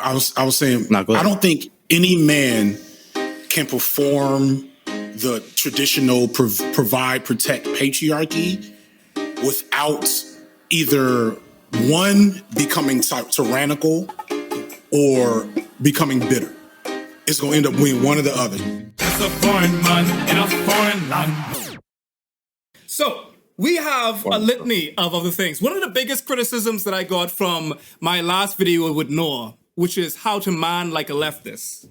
I was saying, I don't think any man can perform the traditional provide, protect patriarchy without either one becoming tyrannical or becoming bitter. It's going to end up being one or the other. It's a foreign man in a foreign land. So we have a litany of other things. One of the biggest criticisms that I got from my last video with Noah, which is how to man like a leftist.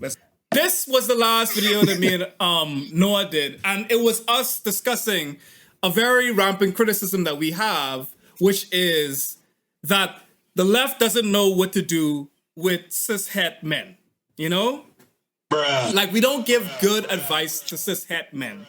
This was the last video that me and Noah did, and it was us discussing a very rampant criticism that we have, which is that the left doesn't know what to do with cishet men, you know? Bruh. Like, we don't give good advice to cishet men.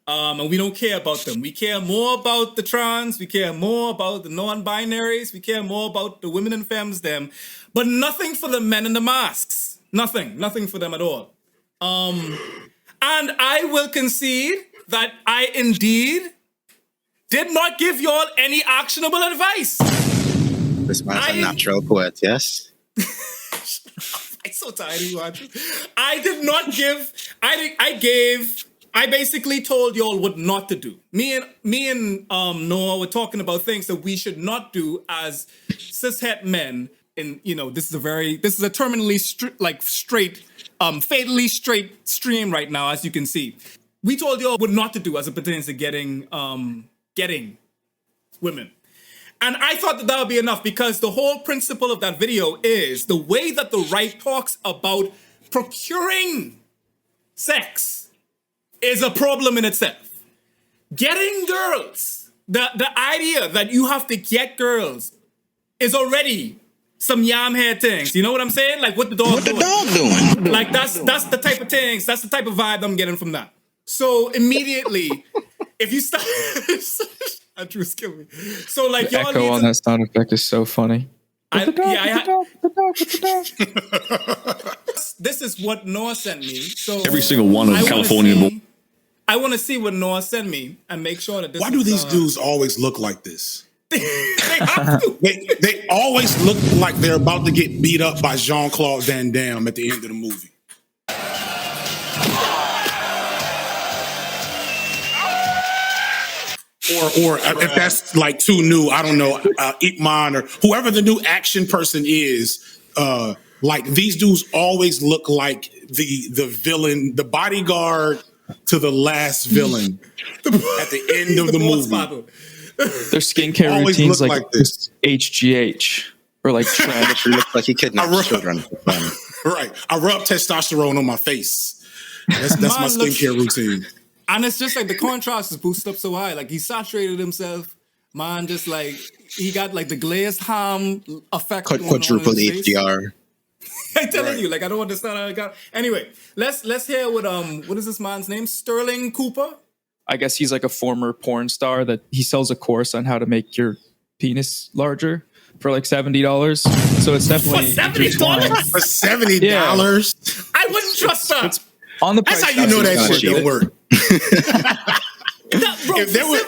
And we don't care about them. We care more about the trans. We care more about the non-binaries. We care more about the women and femmes, them. But nothing for the men in the masks. Nothing for them at all. And I will concede that I indeed did not give y'all any actionable advice. This man's a natural poet, yes? I'm so tired of you, Andrew. I did not give, I basically told y'all what not to do. Me and Noah were talking about things that we should not do as cishet men. And you know, this is a terminally straight, fatally straight stream right now, as you can see. We told y'all what not to do as it pertains to getting women. And I thought that would be enough, because the whole principle of that video is the way that the right talks about procuring sex is a problem in itself. Getting girls, the idea that you have to get girls is already some yam head things. You know what I'm saying? Like what the dog doing. Like that's the type of things, that's the type of vibe I'm getting from that. So immediately, if you start... Andrew's killing me. So like the y'all echo on that sound effect is so funny. This is what Noah sent me. So every single one of California. I want to see what Noah sent me and make sure that this. Why do these dudes always look like this? They have to. They always look like they're about to get beat up by Jean-Claude Van Damme at the end of the movie. Or if that's like too new, I don't know, Ipman or whoever the new action person is, like these dudes always look like the villain, the bodyguard to the last villain at the end of the movie. Their skincare routines like this. HGH or like trying to look like he kidnapped children. Right, I rub testosterone on my face. That's my skincare routine. And it's just like the contrast is boosted up so high. Like he saturated himself. Man, just like he got like the glazed ham effect. Quadruple HDR. I'm telling you, like I don't understand how it got. Anyway, let's hear what is this man's name? Sterling Cooper. I guess he's like a former porn star that he sells a course on how to make your penis larger for like $70. So it's definitely for $70. For $70. Yeah. I wouldn't trust that. On the price. That's how you know that shit don't work. If there were,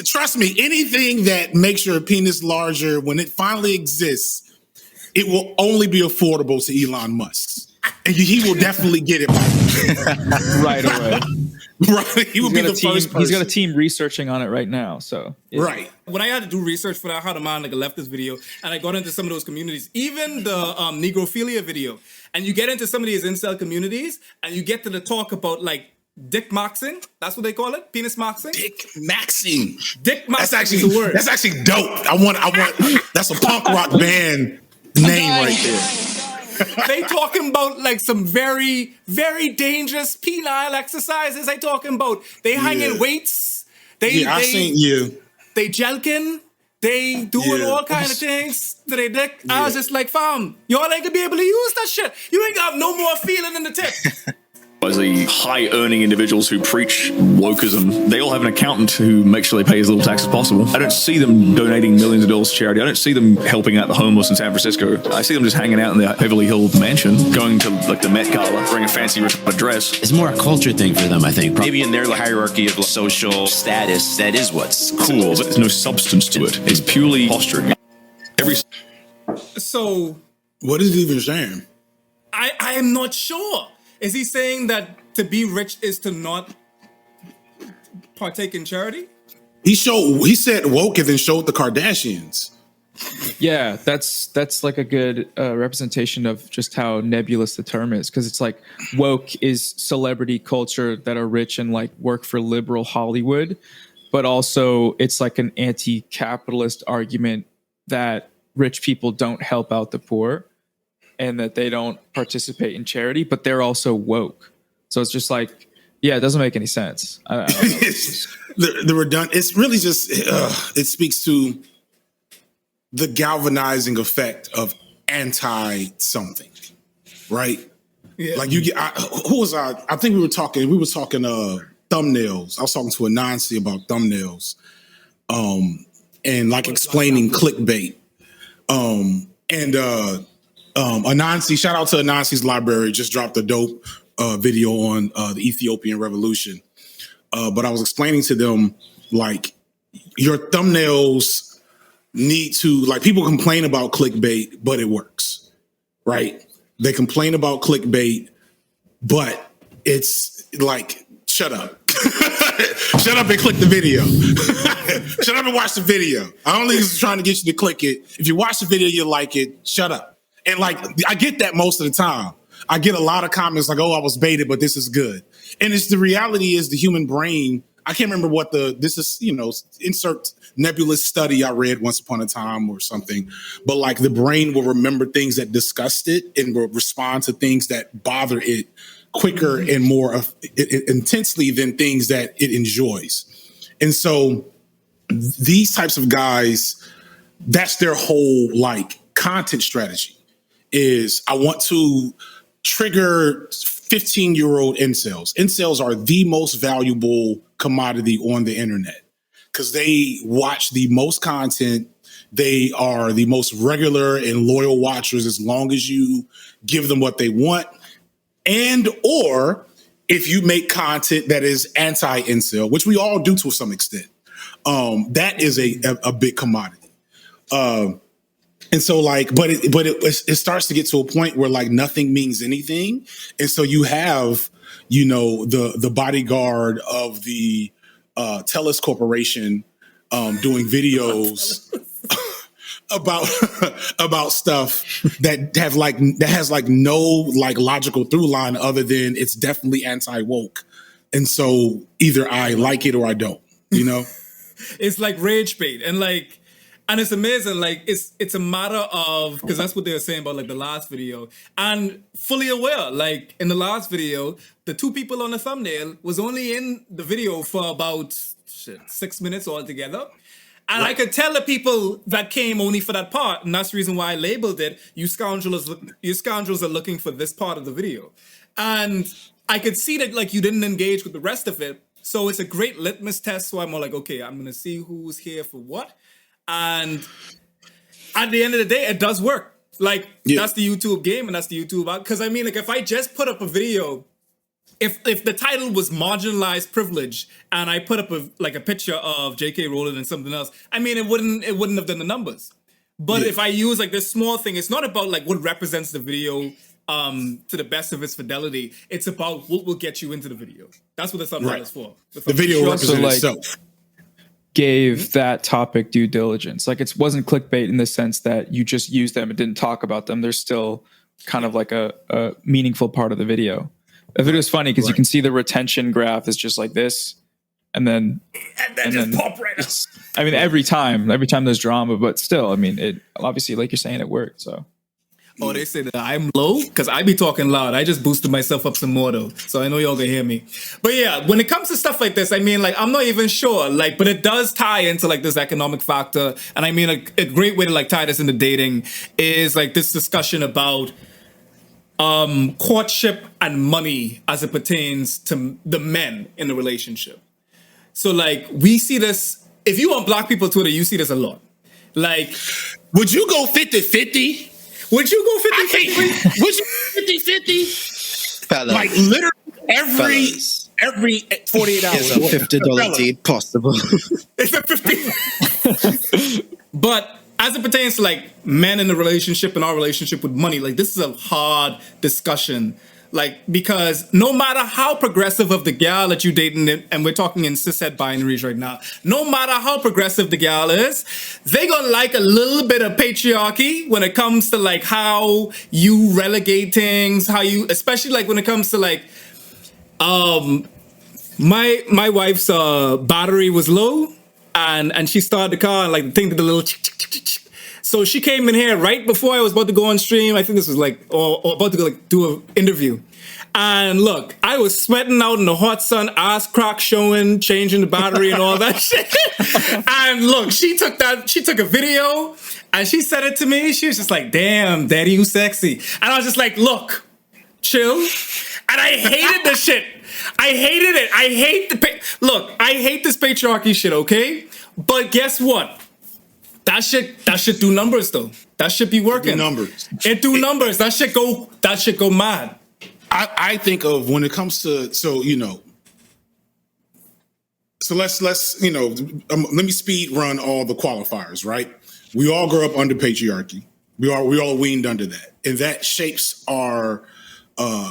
trust me, anything that makes your penis larger, when it finally exists, it will only be affordable to Elon Musk. And he will definitely get it right away. Right, he will be the first person. He's got a team researching on it right now. So yeah. Right. When I had to do research for that How to Man Like a Leftist video, and I got into some of those communities, even the Negrophilia video, and you get into some of these incel communities, and you get to the talk about like dick maxing. That's what they call it, penis maxing. Dick maxing. Dick maxing is the word. That's actually dope. I want. That's a punk rock band name right there. They talking about like some very, very dangerous penile exercises. They talking about they hanging weights. I seen you. They jelking. They doing all kind of things to their dick. I was just like, fam, y'all ain't gonna be able to use that shit. You ain't got no more feeling in the tip. As the high-earning individuals who preach wokeism, they all have an accountant who makes sure they pay as little tax as possible. I don't see them donating millions of dollars to charity. I don't see them helping out the homeless in San Francisco. I see them just hanging out in their Beverly Hills mansion, going to like the Met Gala, wearing a fancy dress. It's more a culture thing for them, I think. Maybe in their hierarchy of social status, that is what's cool. But there's no substance to it. It's purely posturing. So, what is he even saying? I am not sure. Is he saying that to be rich is to not partake in charity? He said woke and then showed the Kardashians. Yeah, that's like a good representation of just how nebulous the term is, because it's like woke is celebrity culture that are rich and like work for liberal Hollywood, but also it's like an anti-capitalist argument that rich people don't help out the poor and that they don't participate in charity, but they're also woke. So it's just like, yeah, it doesn't make any sense. I don't know. the redundant. It's really just it speaks to the galvanizing effect of anti something, right? Yeah. Like you get. Who was I? I think we were talking. Thumbnails. I was talking to Anansi about thumbnails, and like explaining clickbait. Anansi, shout out to Anansi's library, just dropped a dope video on the Ethiopian Revolution. But I was explaining to them, like, your thumbnails need to, like, people complain about clickbait, but it works, right? They complain about clickbait, but it's like, shut up. Shut up and click the video. Shut up and watch the video. I only was trying to get you to click it. If you watch the video, you like it, shut up. And like, I get that most of the time. I get a lot of comments like, oh, I was baited, but this is good. And it's the reality is the human brain. I can't remember what this is, insert nebulous study I read once upon a time or something. But like the brain will remember things that disgust it and will respond to things that bother it quicker and more intensely than things that it enjoys. And so these types of guys, that's their whole like content strategy is I want to trigger 15-year-old incels. Incels are the most valuable commodity on the internet because they watch the most content. They are the most regular and loyal watchers as long as you give them what they want. And or if you make content that is anti-incel, which we all do to some extent, that is a big commodity. And so like, but it starts to get to a point where like nothing means anything. And so you have, the bodyguard of the TELUS Corporation doing videos about stuff that has no like logical through line other than it's definitely anti-woke. And so either I like it or I don't, It's like rage bait. And it's amazing, like it's a matter of, because that's what they were saying about like the last video, and fully aware, like in the last video, the two people on the thumbnail was only in the video for about 6 minutes altogether. And I could tell the people that came only for that part, and that's the reason why I labeled it, you scoundrels are looking for this part of the video. And I could see that like you didn't engage with the rest of it. So it's a great litmus test. So I'm more like, okay, I'm gonna see who's here for what. And at the end of the day, it does work. Like, That's the YouTube game and that's the YouTube out. Because I mean, like, if I just put up a video, if the title was marginalized privilege and I put up a picture of J.K. Rowling and something else, I mean, it wouldn't have done the numbers. But if I use like this small thing, it's not about like what represents the video to the best of its fidelity. It's about what will get you into the video. That's what the thumbnail is for. The video represents itself. Gave that topic due diligence. Like it wasn't clickbait in the sense that you just used them and didn't talk about them. There's still kind of like a meaningful part of the video. The video is funny because you can see the retention graph is just like this, and then just pop right up. I mean, every time there's drama, but still, I mean, it obviously, like you're saying, it worked. So. Oh, they say that I'm low because I be talking loud. I just boosted myself up some more though, so I know y'all can hear me. But yeah, when it comes to stuff like this, I mean, like I'm not even sure, like, but it does tie into like this economic factor, and I mean, a great way to like tie this into dating is like this discussion about courtship and money as it pertains to the men in the relationship. So like we see this. If you on Black people Twitter, you see this a lot. Like, would you go 50-50? Would you go 50-50? Would you 50-50? Fellas. Like literally every 48 hours. Is a $50 deed possible? It's a 50. But as it pertains to like men in a relationship and our relationship with money, like this is a hard discussion. Like, because no matter how progressive of the gal that you dating, and we're talking in cishet binaries right now, no matter how progressive the gal is, they gonna like a little bit of patriarchy when it comes to like how you relegate things, how you, especially like when it comes to like, my wife's battery was low, and she started the car and like the thing did the little so she came in here right before I was about to go on stream. I think this was like, or about to go like do an interview. And look, I was sweating out in the hot sun, ass crack showing, changing the battery and all that shit. And look, she took a video and she sent it to me. She was just like, damn, daddy, you sexy. And I was just like, look, chill. And I hated the shit. I hated it. I hate look, I hate this patriarchy shit, okay? But guess what? That shit do numbers though. That shit be working. It do numbers. That shit go mad. I think of when it comes to, so let's let me speed run all the qualifiers, right? We all grow up under patriarchy. We all weaned under that. And that shapes our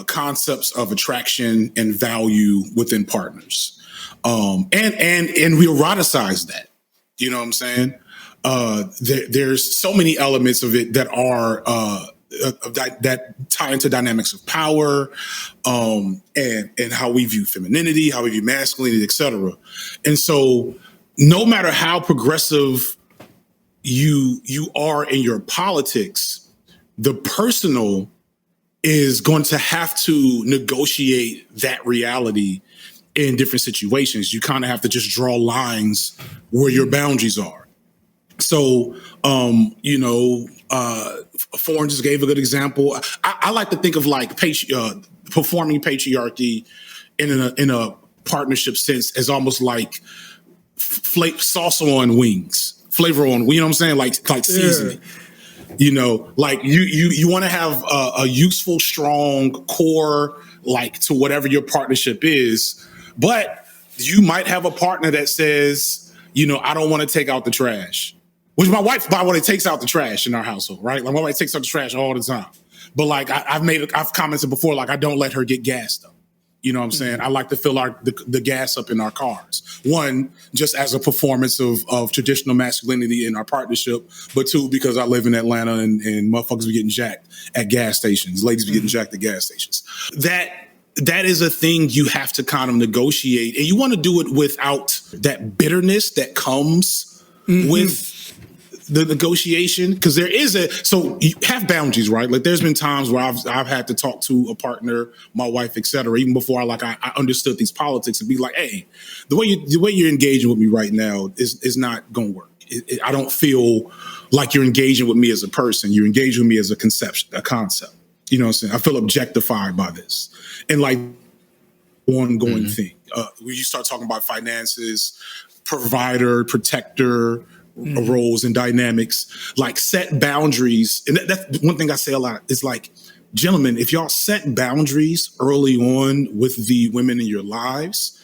concepts of attraction and value within partners. And we eroticize that. You know what I'm saying? There's so many elements of it that are that tie into dynamics of power, and how we view femininity, how we view masculinity, etc. And so, no matter how progressive you are in your politics, the personal is going to have to negotiate that reality in different situations. You kind of have to just draw lines where your boundaries are. So, Foreign just gave a good example. I like to think of like performing patriarchy in a partnership sense as almost like salsa on wings, flavor on, you know what I'm saying? Like seasoning. You know, like you want to have a useful, strong core, like to whatever your partnership is, but you might have a partner that says, I don't want to take out the trash. Which my wife, by the way, takes out the trash in our household, right? Like my wife takes out the trash all the time. But like I've commented before, like I don't let her get gas though. You know what I'm saying? I like to fill the gas up in our cars. One, just as a performance of traditional masculinity in our partnership, but two, because I live in Atlanta and motherfuckers be getting jacked at gas stations. Ladies be getting jacked at gas stations. That is a thing you have to kind of negotiate, and you want to do it without that bitterness that comes with the negotiation, because so you have boundaries, right? Like there's been times where I've had to talk to a partner, my wife, et cetera, even before I understood these politics, and be like, hey, the way you're engaging with me right now is not going to work. I don't feel like you're engaging with me as a person. You're engaging with me as a concept. You know what I'm saying? I feel objectified by this. And like ongoing thing. When you start talking about finances, provider, protector, roles and dynamics, like set boundaries. And that's one thing I say a lot is like, gentlemen, if y'all set boundaries early on with the women in your lives,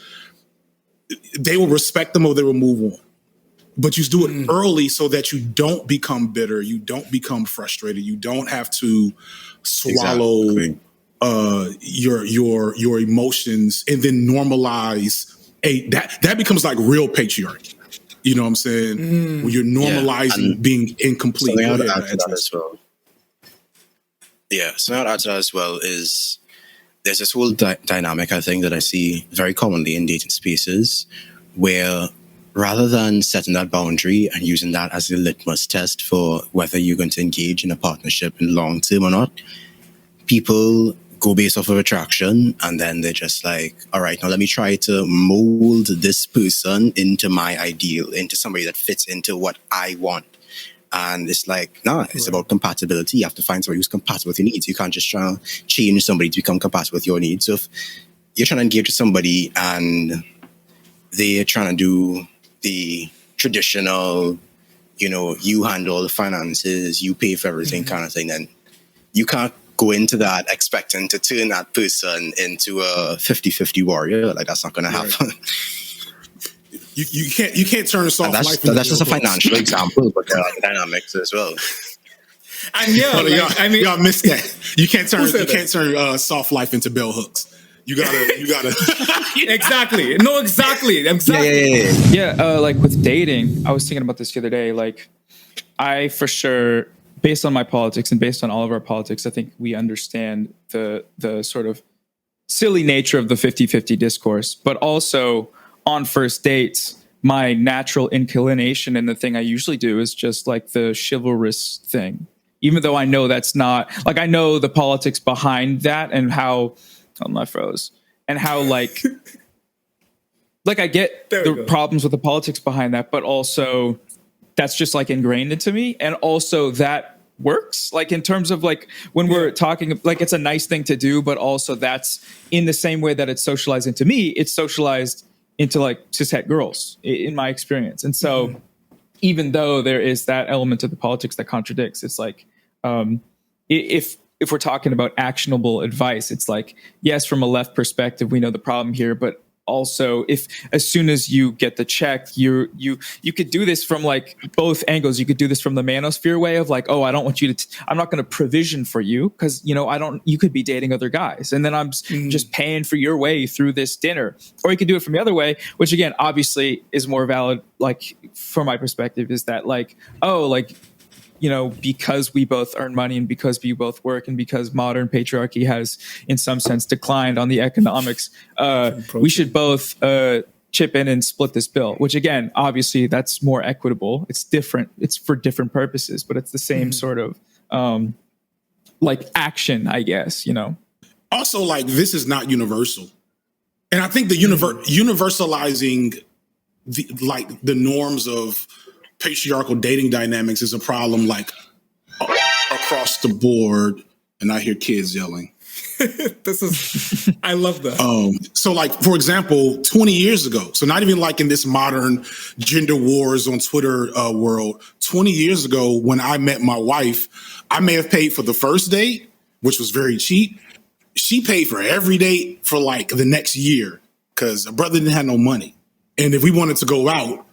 they will respect them or they will move on. But you do it early so that you don't become bitter, you don't become frustrated, you don't have to swallow your emotions and then normalize that becomes like real patriarchy. You know what I'm saying? When you're normalizing being incomplete. Something I would add to that as well. Yeah, something I would add to that as well is there's this whole dynamic, I think, that I see very commonly in dating spaces where rather than setting that boundary and using that as a litmus test for whether you're going to engage in a partnership in long term or not, people go based off of attraction, and then they're just like, all right, now let me try to mold this person into my ideal, into somebody that fits into what I want. And it's like, it's about compatibility. You have to find somebody who's compatible with your needs. You can't just try to change somebody to become compatible with your needs. So if you're trying to engage with somebody and they're trying to do the traditional, you handle the finances, you pay for everything kind of thing, then you can't go into that expecting to turn that person into a 50-50 warrior. Like, that's not going to happen. You can't turn soft life into that's just a bell hooks. financial example, but there are dynamics as well. And y'all missed that. You can't turn soft life into bell hooks. You gotta. Exactly. No, exactly. Yeah, like with dating, I was thinking about this the other day. Like, I for sure, based on my politics and based on all of our politics, I think we understand the sort of silly nature of the 50-50 discourse. But also on first dates, my natural inclination and the thing I usually do is just like the chivalrous thing. Even though I know that's not, like, I know the politics behind that and how, oh, my froze, and how like I get the problems with the politics behind that, but also that's just like ingrained into me. And also that works, like in terms of like when we're talking, like it's a nice thing to do, but also that's in the same way that it's socialized into me, it's socialized into like cishet girls in my experience. And so even though there is that element of the politics that contradicts, it's like, if we're talking about actionable advice, it's like, yes, from a left perspective, we know the problem here, but also if as soon as you get the check, you could do this from like both angles. You could do this from the manosphere way of like, oh, I don't want you to, I'm not going to provision for you because, you know, you could be dating other guys and then I'm just paying for your way through this dinner. Or you could do it from the other way, which again, obviously is more valid. Like from my perspective is that like, oh, like, you know, because we both earn money and because we both work and because modern patriarchy has in some sense declined on the economics, we should both chip in and split this bill, which again, obviously that's more equitable. It's different. It's for different purposes, but it's the same sort of like action, I guess, you know. Also, like, this is not universal. And I think the universalizing the norms of patriarchal dating dynamics is a problem like across the board. And I hear kids yelling. I love that. So like, for example, 20 years ago, so not even like in this modern gender wars on Twitter world, 20 years ago when I met my wife, I may have paid for the first date, which was very cheap. She paid for every date for like the next year because a brother didn't have no money. And if we wanted to go out,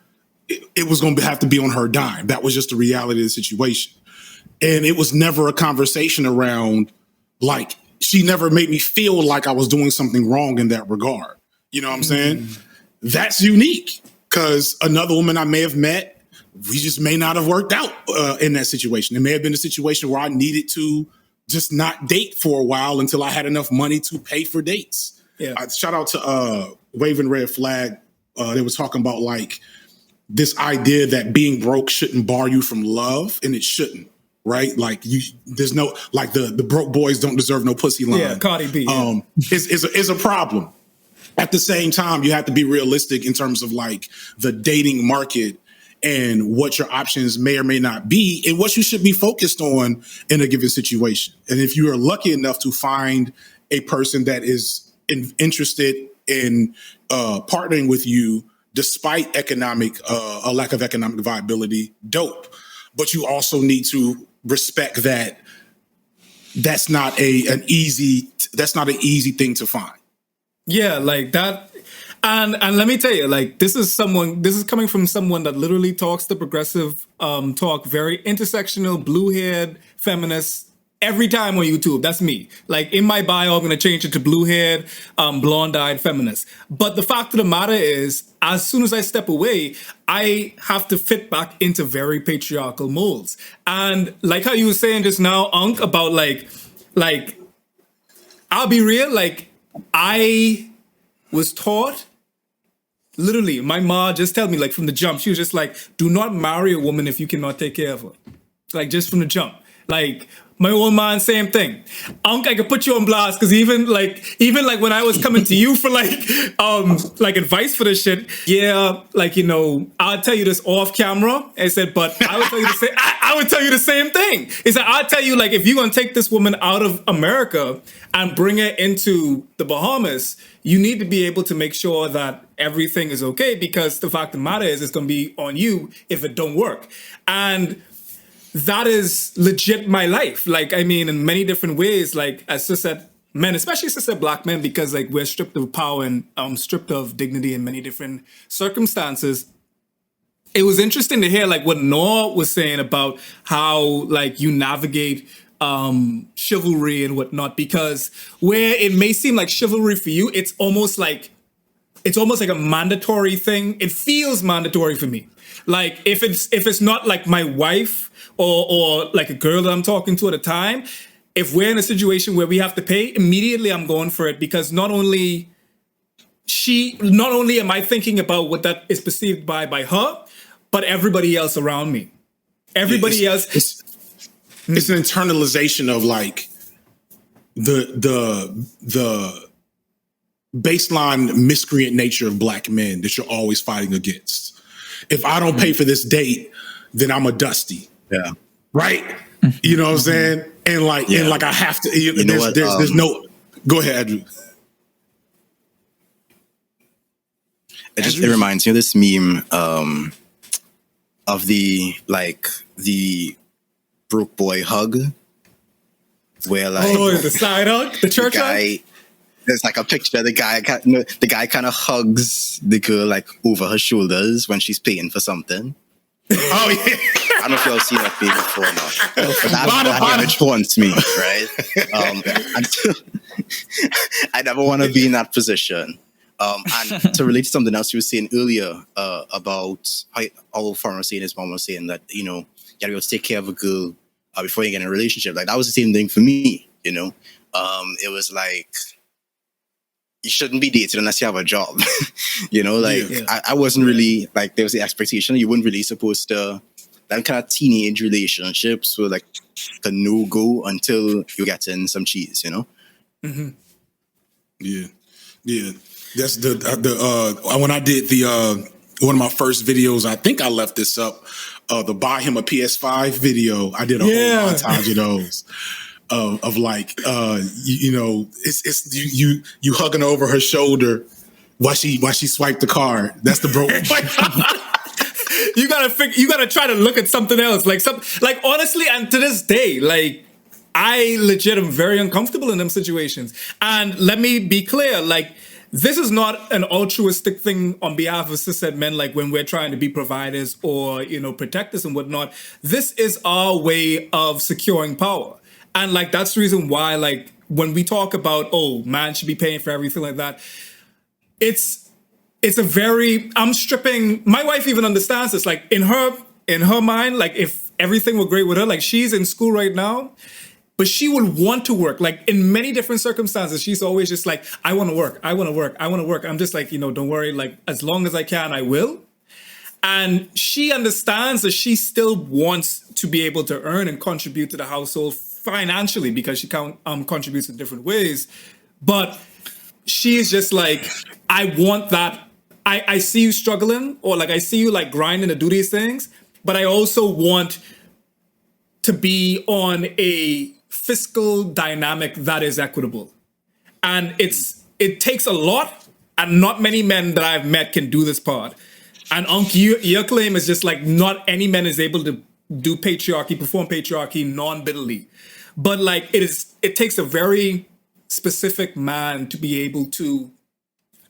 it was going to have to be on her dime. That was just the reality of the situation. And it was never a conversation around, like, she never made me feel like I was doing something wrong in that regard. You know what I'm saying? That's unique because another woman I may have met, we just may not have worked out in that situation. It may have been a situation where I needed to just not date for a while until I had enough money to pay for dates. Yeah. Shout out to Waving Red Flag. They were talking about, like, this idea that being broke shouldn't bar you from love, and it shouldn't, right? Like there's no, like the broke boys don't deserve no pussy line. Yeah, Cardi B. Is a problem. At the same time, you have to be realistic in terms of like the dating market and what your options may or may not be and what you should be focused on in a given situation. And if you are lucky enough to find a person that is interested in partnering with you, despite a lack of economic viability, dope. But you also need to respect that that's not an easy thing to find. Yeah, like that. And let me tell you, like, this is coming from someone that literally talks the progressive talk, very intersectional, blue-haired feminist. Every time on YouTube, that's me. Like in my bio, I'm going to change it to blue-haired, blonde-eyed feminist. But the fact of the matter is, as soon as I step away, I have to fit back into very patriarchal molds. And like how you were saying just now, Unc, about like, I'll be real, like I was taught, literally, my ma just told me, like from the jump, she was just like, do not marry a woman if you cannot take care of her. Like just from the jump. Like, my old man, same thing. Unc, I could put you on blast because even like when I was coming to you for like advice for this shit, yeah, like, you know, I'll tell you this off camera. I said, but I would tell you the same. I would tell you the same thing. Is that I'll tell you, like, if you're gonna take this woman out of America and bring her into the Bahamas, you need to be able to make sure that everything is okay, because the fact of the matter is it's gonna be on you if it don't work. And that is legit my life. Like, I mean, in many different ways, like, as I said, men, especially since they're black men, because like we're stripped of power and stripped of dignity in many different circumstances. It was interesting to hear like what Noah was saying about how like you navigate chivalry and whatnot, because where it may seem like chivalry for you, it's almost like a mandatory thing. It feels mandatory for me. Like if it's not like my wife or like a girl that I'm talking to at a time, if we're in a situation where we have to pay, immediately I'm going for it, because not only am I thinking about what that is perceived by her, but everybody else around me. Everybody else. It's an internalization of like the baseline miscreant nature of black men that you're always fighting against. If I don't pay for this date, then I'm a dusty. Yeah. Right? You know what I'm saying? And like I have to. There's no. Go ahead, Andrew. It reminds me of this meme of the broke boy hug, where like the side hug, the church hug. There's like a picture of the guy kind of hugs the girl like over her shoulders when she's paying for something. Oh yeah. I don't know if y'all seen that video before or not, but that image haunts me, right? I never want to be in that position. And to relate to something else you were saying earlier about how our farmer was saying, his mom was saying that, you know, you gotta be able to take care of a girl before you get in a relationship. Like that was the same thing for me, you know. It was like, you shouldn't be dating unless you have a job. You know, like I wasn't really like, there was the expectation you weren't really supposed to. That kind of teenage relationships were like a no-go until you get in some cheese, you know? Mm-hmm. Yeah. That's when I did one of my first videos, I think I left this up, the buy him a PS5 video. I did a whole montage of those. Of like you know, it's you hugging over her shoulder while she swiped the card. That's the broke. You gotta try to look at something else, like honestly, and to this day, like I legit am very uncomfortable in them situations. And let me be clear, like this is not an altruistic thing on behalf of cishet men, like when we're trying to be providers or, you know, protectors and whatnot. This is our way of securing power. And like that's the reason why, like when we talk about, oh, man should be paying for everything like that, it's a very, I'm stripping, my wife even understands this, like in her mind, like if everything were great with her, like she's in school right now, but she would want to work. Like in many different circumstances, she's always just like, I want to work. I'm just like, you know, don't worry. Like as long as I can, I will. And she understands that she still wants to be able to earn and contribute to the household financially, because she contributes in different ways. But she's just like, I want that. I see you struggling, or like I see you like grinding to do these things, but I also want to be on a fiscal dynamic that is equitable. And it takes a lot, and not many men that I've met can do this part. And your claim is just like not any man is able to do patriarchy, perform patriarchy non-bitterly. But like it takes a very specific man to be able to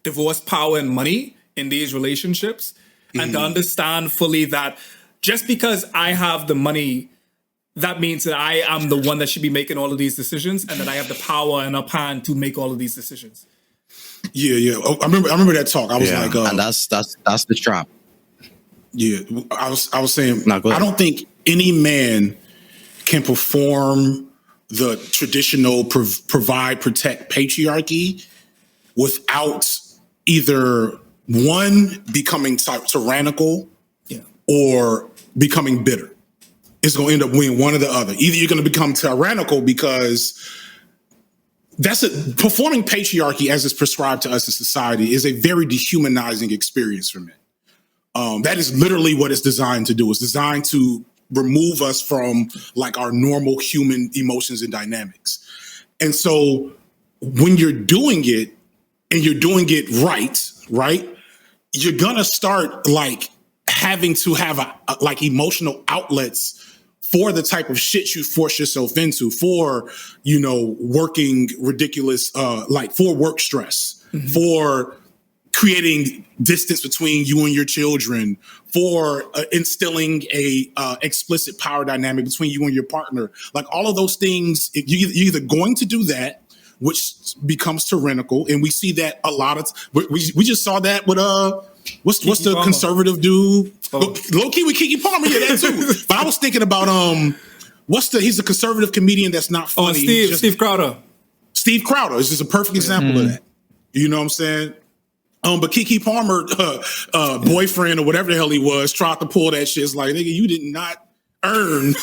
divorce power and money in these relationships, and to understand fully that just because I have the money, that means that I am the one that should be making all of these decisions, and that I have the power and upper hand to make all of these decisions. Yeah. I remember that talk. I was like, and that's the trap. Yeah, I was saying, I don't think any man can perform the traditional provide, protect patriarchy without either one becoming tyrannical or becoming bitter. It's going to end up being one or the other. Either you're going to become tyrannical because performing patriarchy as it's prescribed to us in society is a very dehumanizing experience for men. That is literally what it's designed to do. It's designed to remove us from like our normal human emotions and dynamics. And so when you're doing it and you're doing it right, you're going to start like having to have like emotional outlets for the type of shit you force yourself into, for, you know, working ridiculous, like for work stress, for creating distance between you and your children, for instilling a explicit power dynamic between you and your partner. Like all of those things, you're either going to do that, which becomes tyrannical, and we see that a lot of. We just saw that with what's the Palmer. Conservative dude? Oh. Low key with Kiki Palmer, yeah, that too. But I was thinking about he's a conservative comedian that's not funny. Steve Crowder. Steve Crowder is just a perfect example of that. You know what I'm saying? But Kiki Palmer, boyfriend or whatever the hell he was, tried to pull that shit. It's like, nigga, you did not earn.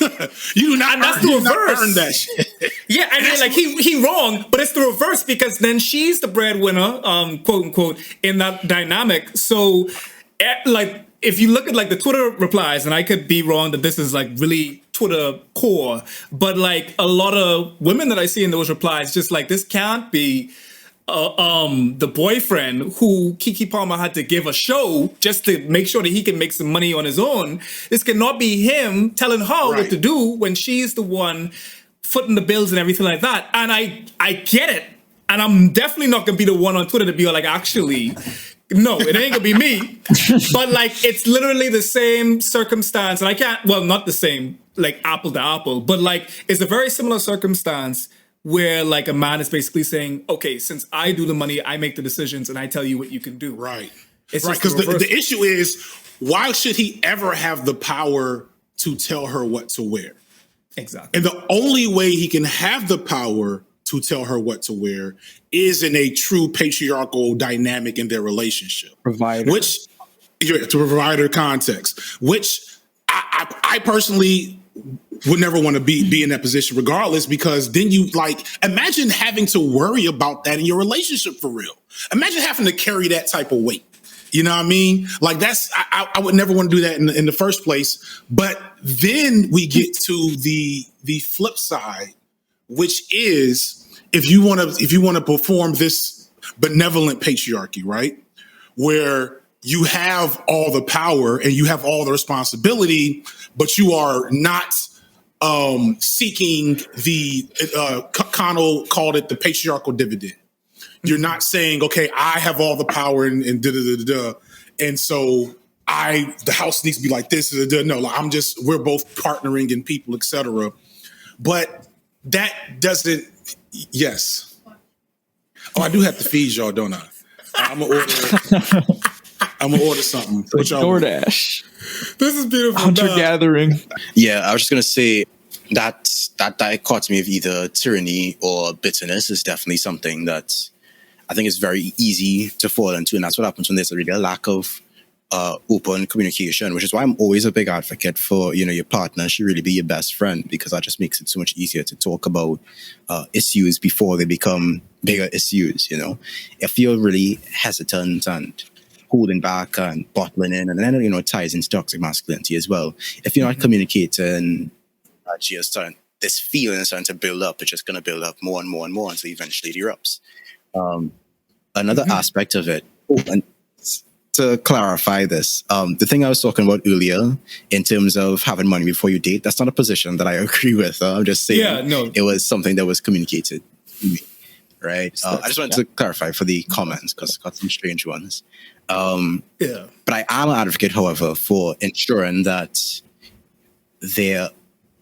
You do not earn that shit. Yeah, and then, like he wrong, but it's the reverse, because then she's the breadwinner, quote unquote, in that dynamic. So, like, if you look at like the Twitter replies, and I could be wrong that this is like really Twitter core, but like a lot of women that I see in those replies, just like, this can't be the boyfriend who Kiki Palmer had to give a show just to make sure that he can make some money on his own. This cannot be him telling her what to do when she's the one footing the bills and everything like that. And I get it. And I'm definitely not going to be the one on Twitter to be like, actually, no, it ain't going to be me. But like, it's literally the same circumstance. And I can't, well, not the same, like apple to apple, but like, it's a very similar circumstance where like a man is basically saying, okay, since I do the money, I make the decisions and I tell you what you can do. Right. It's right. Because the issue is, why should he ever have the power to tell her what to wear? Exactly. And the only way he can have the power to tell her what to wear is in a true patriarchal dynamic in their relationship. Provider. Which, to provide her context, which I personally would never want to be in that position regardless, because then you like, imagine having to worry about that in your relationship for real. Imagine having to carry that type of weight. You know what I mean? Like that's, I would never want to do that in the first place. But then we get to the flip side, which is if you want to perform this benevolent patriarchy, right? Where you have all the power and you have all the responsibility, but you are not seeking the Connell called it the patriarchal dividend. You're not saying, okay, I have all the power and da da da da, and so the house needs to be like this. Da, da, da. No, like we're both partnering in people, etc. But that doesn't. Yes. Oh, I do have to feed y'all, don't I? I'm gonna order something. Like DoorDash. This is beautiful. Hunter gathering. Yeah, I was just gonna say that dichotomy of either tyranny or bitterness is definitely something that I think is very easy to fall into, and that's what happens when there's a lack of open communication, which is why I'm always a big advocate for, your partner should really be your best friend, because that just makes it so much easier to talk about issues before they become bigger issues. If you're really hesitant and holding back and bottling in, and then it ties into toxic masculinity as well. If you're not communicating, this feeling is starting to build up. It's just going to build up more and more and more until eventually it erupts. Another aspect of it, and to clarify this, the thing I was talking about earlier in terms of having money before you date, that's not a position that I agree with. I'm just saying it was something that was communicated to me, right? I just wanted to clarify for the comments because I got some strange ones. But I am an advocate, however, for ensuring that there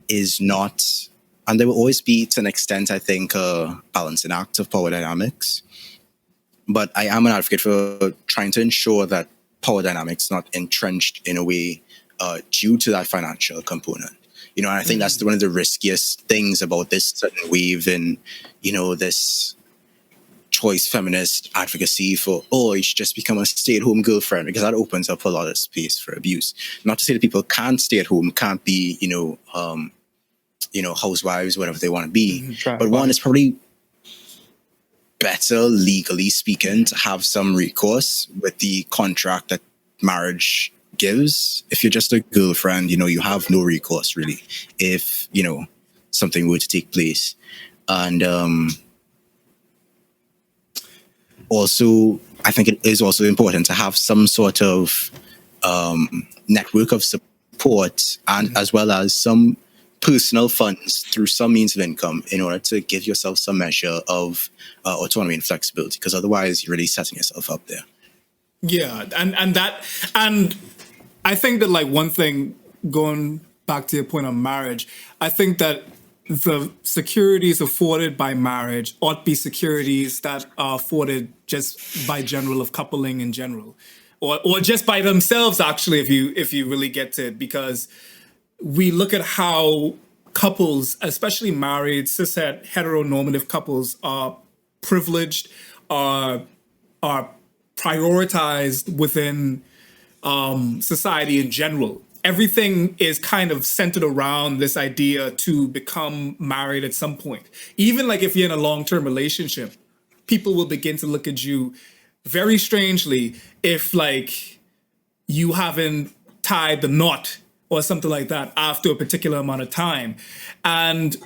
is not, and there will always be, to an extent, I think, a balancing act of power dynamics. But I am an advocate for trying to ensure that power dynamics not entrenched in a way due to that financial component. And I think that's one of the riskiest things about this sudden wave in, this choice feminist advocacy for, you should just become a stay-at-home girlfriend, because that opens up a lot of space for abuse. Not to say that people can't stay at home, can't be, housewives, whatever they want to be. But one is probably better, legally speaking, to have some recourse with the contract that marriage gives. If you're just a girlfriend, you have no recourse really if, something were to take place. And also, I think it is also important to have some sort of network of support, and as well as some personal funds through some means of income in order to give yourself some measure of autonomy and flexibility, because otherwise you're really setting yourself up there. Yeah, and I think that, like, one thing, going back to your point on marriage, I think that the securities afforded by marriage ought to be securities that are afforded just by general of coupling in general, or just by themselves, actually, if you really get to it, because we look at how couples, especially married, cishet, heteronormative couples, are privileged, are prioritized within society in general. Everything is kind of centered around this idea to become married at some point. Even like if you're in a long-term relationship, people will begin to look at you very strangely if like you haven't tied the knot or something like that after a particular amount of time. And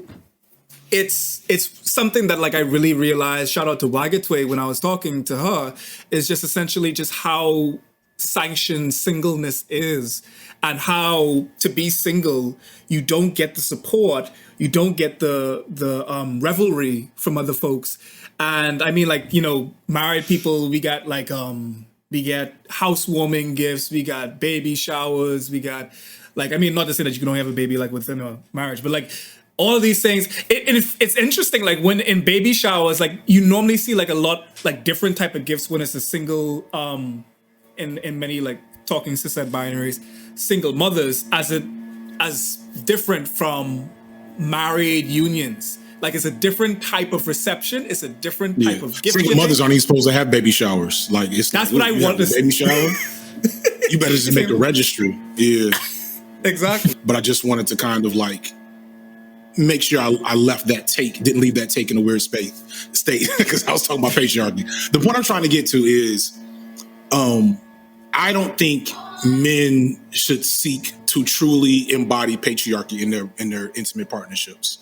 it's something that, like, I really realized, shout out to Wagatwe when I was talking to her, is just essentially just how sanctioned singleness is, and how to be single, you don't get the support, you don't get the revelry from other folks. And I mean, like, you know, married people, we got like we get housewarming gifts, we got baby showers, we got, like, I mean, not to say that you can only have a baby like within a marriage, but like all of these things. It's interesting, like when in baby showers, like you normally see like a lot like different type of gifts when it's a single in many like talking cishet binaries, single mothers, as different from married unions. Like it's a different type of reception. It's a different type of gift. Single mothers aren't even supposed to have baby showers. Like that's what I want to see. Baby shower. You better just make a registry. Yeah, exactly. But I just wanted to kind of like make sure I left that take, didn't leave that take in a weird state, because I was talking about patriarchy. The point I'm trying to get to is, I don't think men should seek to truly embody patriarchy in their intimate partnerships,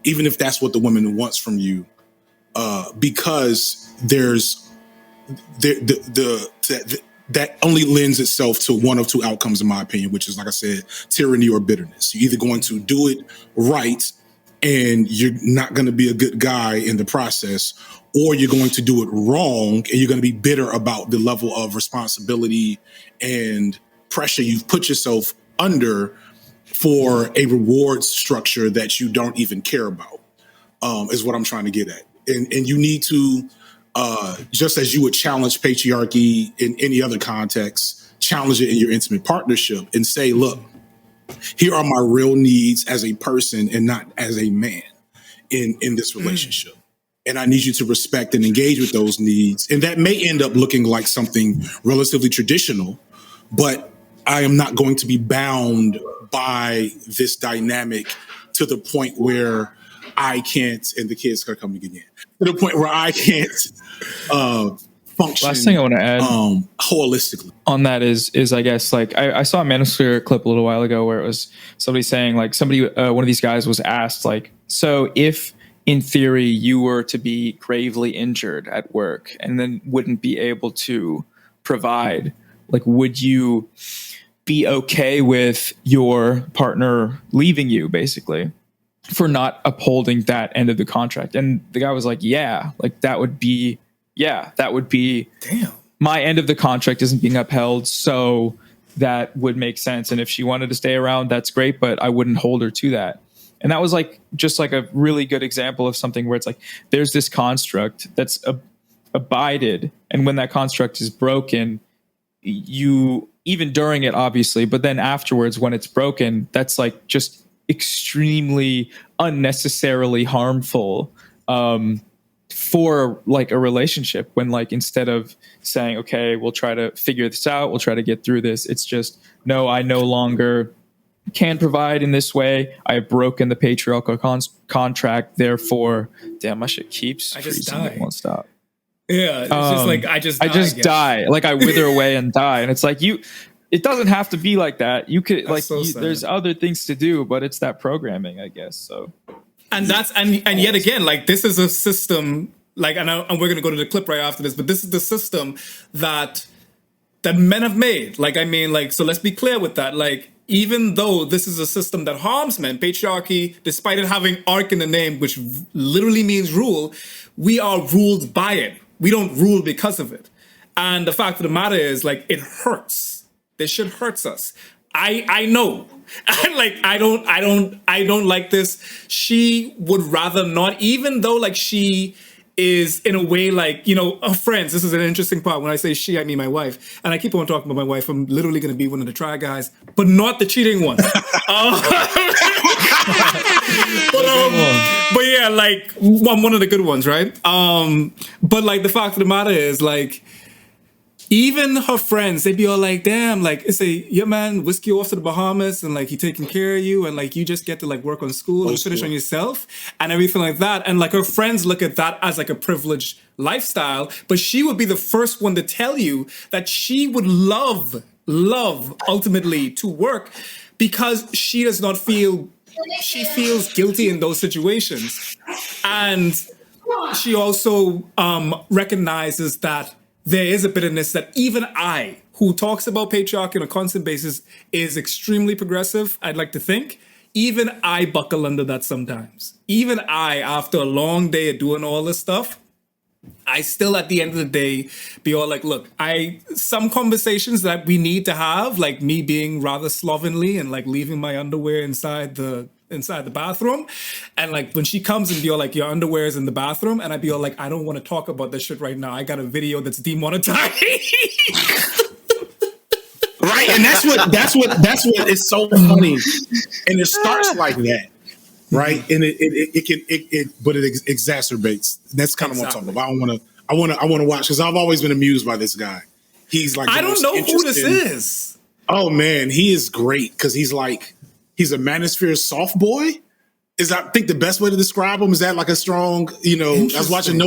even if that's what the woman wants from you, because there's that only lends itself to one of two outcomes, in my opinion, which is, like I said, tyranny or bitterness. You're either going to do it right and you're not going to be a good guy in the process, or you're going to do it wrong and you're going to be bitter about the level of responsibility and pressure you've put yourself under for a reward structure that you don't even care about, is what I'm trying to get at. And you need to, just as you would challenge patriarchy in any other context, challenge it in your intimate partnership and say, look, here are my real needs as a person and not as a man in this relationship. And I need you to respect and engage with those needs. And that may end up looking like something relatively traditional, but I am not going to be bound by this dynamic to the point where I can't, and the kids are coming again, to the point where I can't function. Last thing I want to add holistically on that is I guess, like, I saw a manosphere clip a little while ago where it was somebody saying, like, one of these guys was asked, like, so if in theory you were to be gravely injured at work and then wouldn't be able to provide, like, would you be okay with your partner leaving you, basically, for not upholding that end of the contract? And the guy was like, yeah, like that would be Damn. My end of the contract isn't being upheld, so that would make sense. And if she wanted to stay around, that's great, but I wouldn't hold her to that. And that was like just like a really good example of something where it's like there's this construct that's abided, and when that construct is broken, you, even during it obviously, but then afterwards when it's broken, that's like just extremely unnecessarily harmful for like a relationship, when, like, instead of saying, okay, we'll try to figure this out, we'll try to get through this, it's just, no, I no longer can provide in this way. I have broken the patriarchal contract. Therefore, damn, my shit keeps freezing. It won't stop. Yeah, it's just like I just die. Like I wither away and die. And it's like it doesn't have to be like that. You could, like, so there's other things to do, but it's that programming, I guess. So, and that's and yet again, like, this is a system. Like, and we're gonna go to the clip right after this, but this is the system that men have made. Like, I mean, like, so let's be clear with that. Like, even though this is a system that harms men, patriarchy, despite it having arc in the name, which literally means rule, we are ruled by it. We don't rule because of it. And the fact of the matter is, like, it hurts. This shit hurts us. I know. I don't like this. She would rather not, even though, like, she is in a way, like, you know, her friends. This is an interesting part. When I say she, I mean my wife. And I keep on talking about my wife. I'm literally going to be one of the try guys, but not the cheating one. But yeah, like, one of the good ones, right? But like, the fact of the matter is, like, even her friends, they'd be all like, damn, like, say, your man whisked you off to the Bahamas and like he taking care of you and like you just get to like work on school and finish on yourself and everything like that. And like her friends look at that as like a privileged lifestyle, but she would be the first one to tell you that she would love ultimately to work because she does not feel, she feels guilty in those situations. And she also recognizes that there is a bitterness that even I, who talks about patriarchy on a constant basis, is extremely progressive, I'd like to think. Even I buckle under that sometimes. Even I, after a long day of doing all this stuff, I still, at the end of the day, be all like, look, some conversations that we need to have, like me being rather slovenly and like leaving my underwear inside the bathroom, and like when she comes and be all like, your underwear is in the bathroom, and I'd be all like, I don't want to talk about this shit right now. I got a video that's demonetized. Right, and that's what is so funny, and it starts like that, right? And it exacerbates. That's kind of what I'm talking about. I want to watch because I've always been amused by this guy. He's like, I don't know who this is. Oh man, he is great because he's a manosphere soft boy. Is I think the best way to describe him. Is that like a strong, you know, I was watching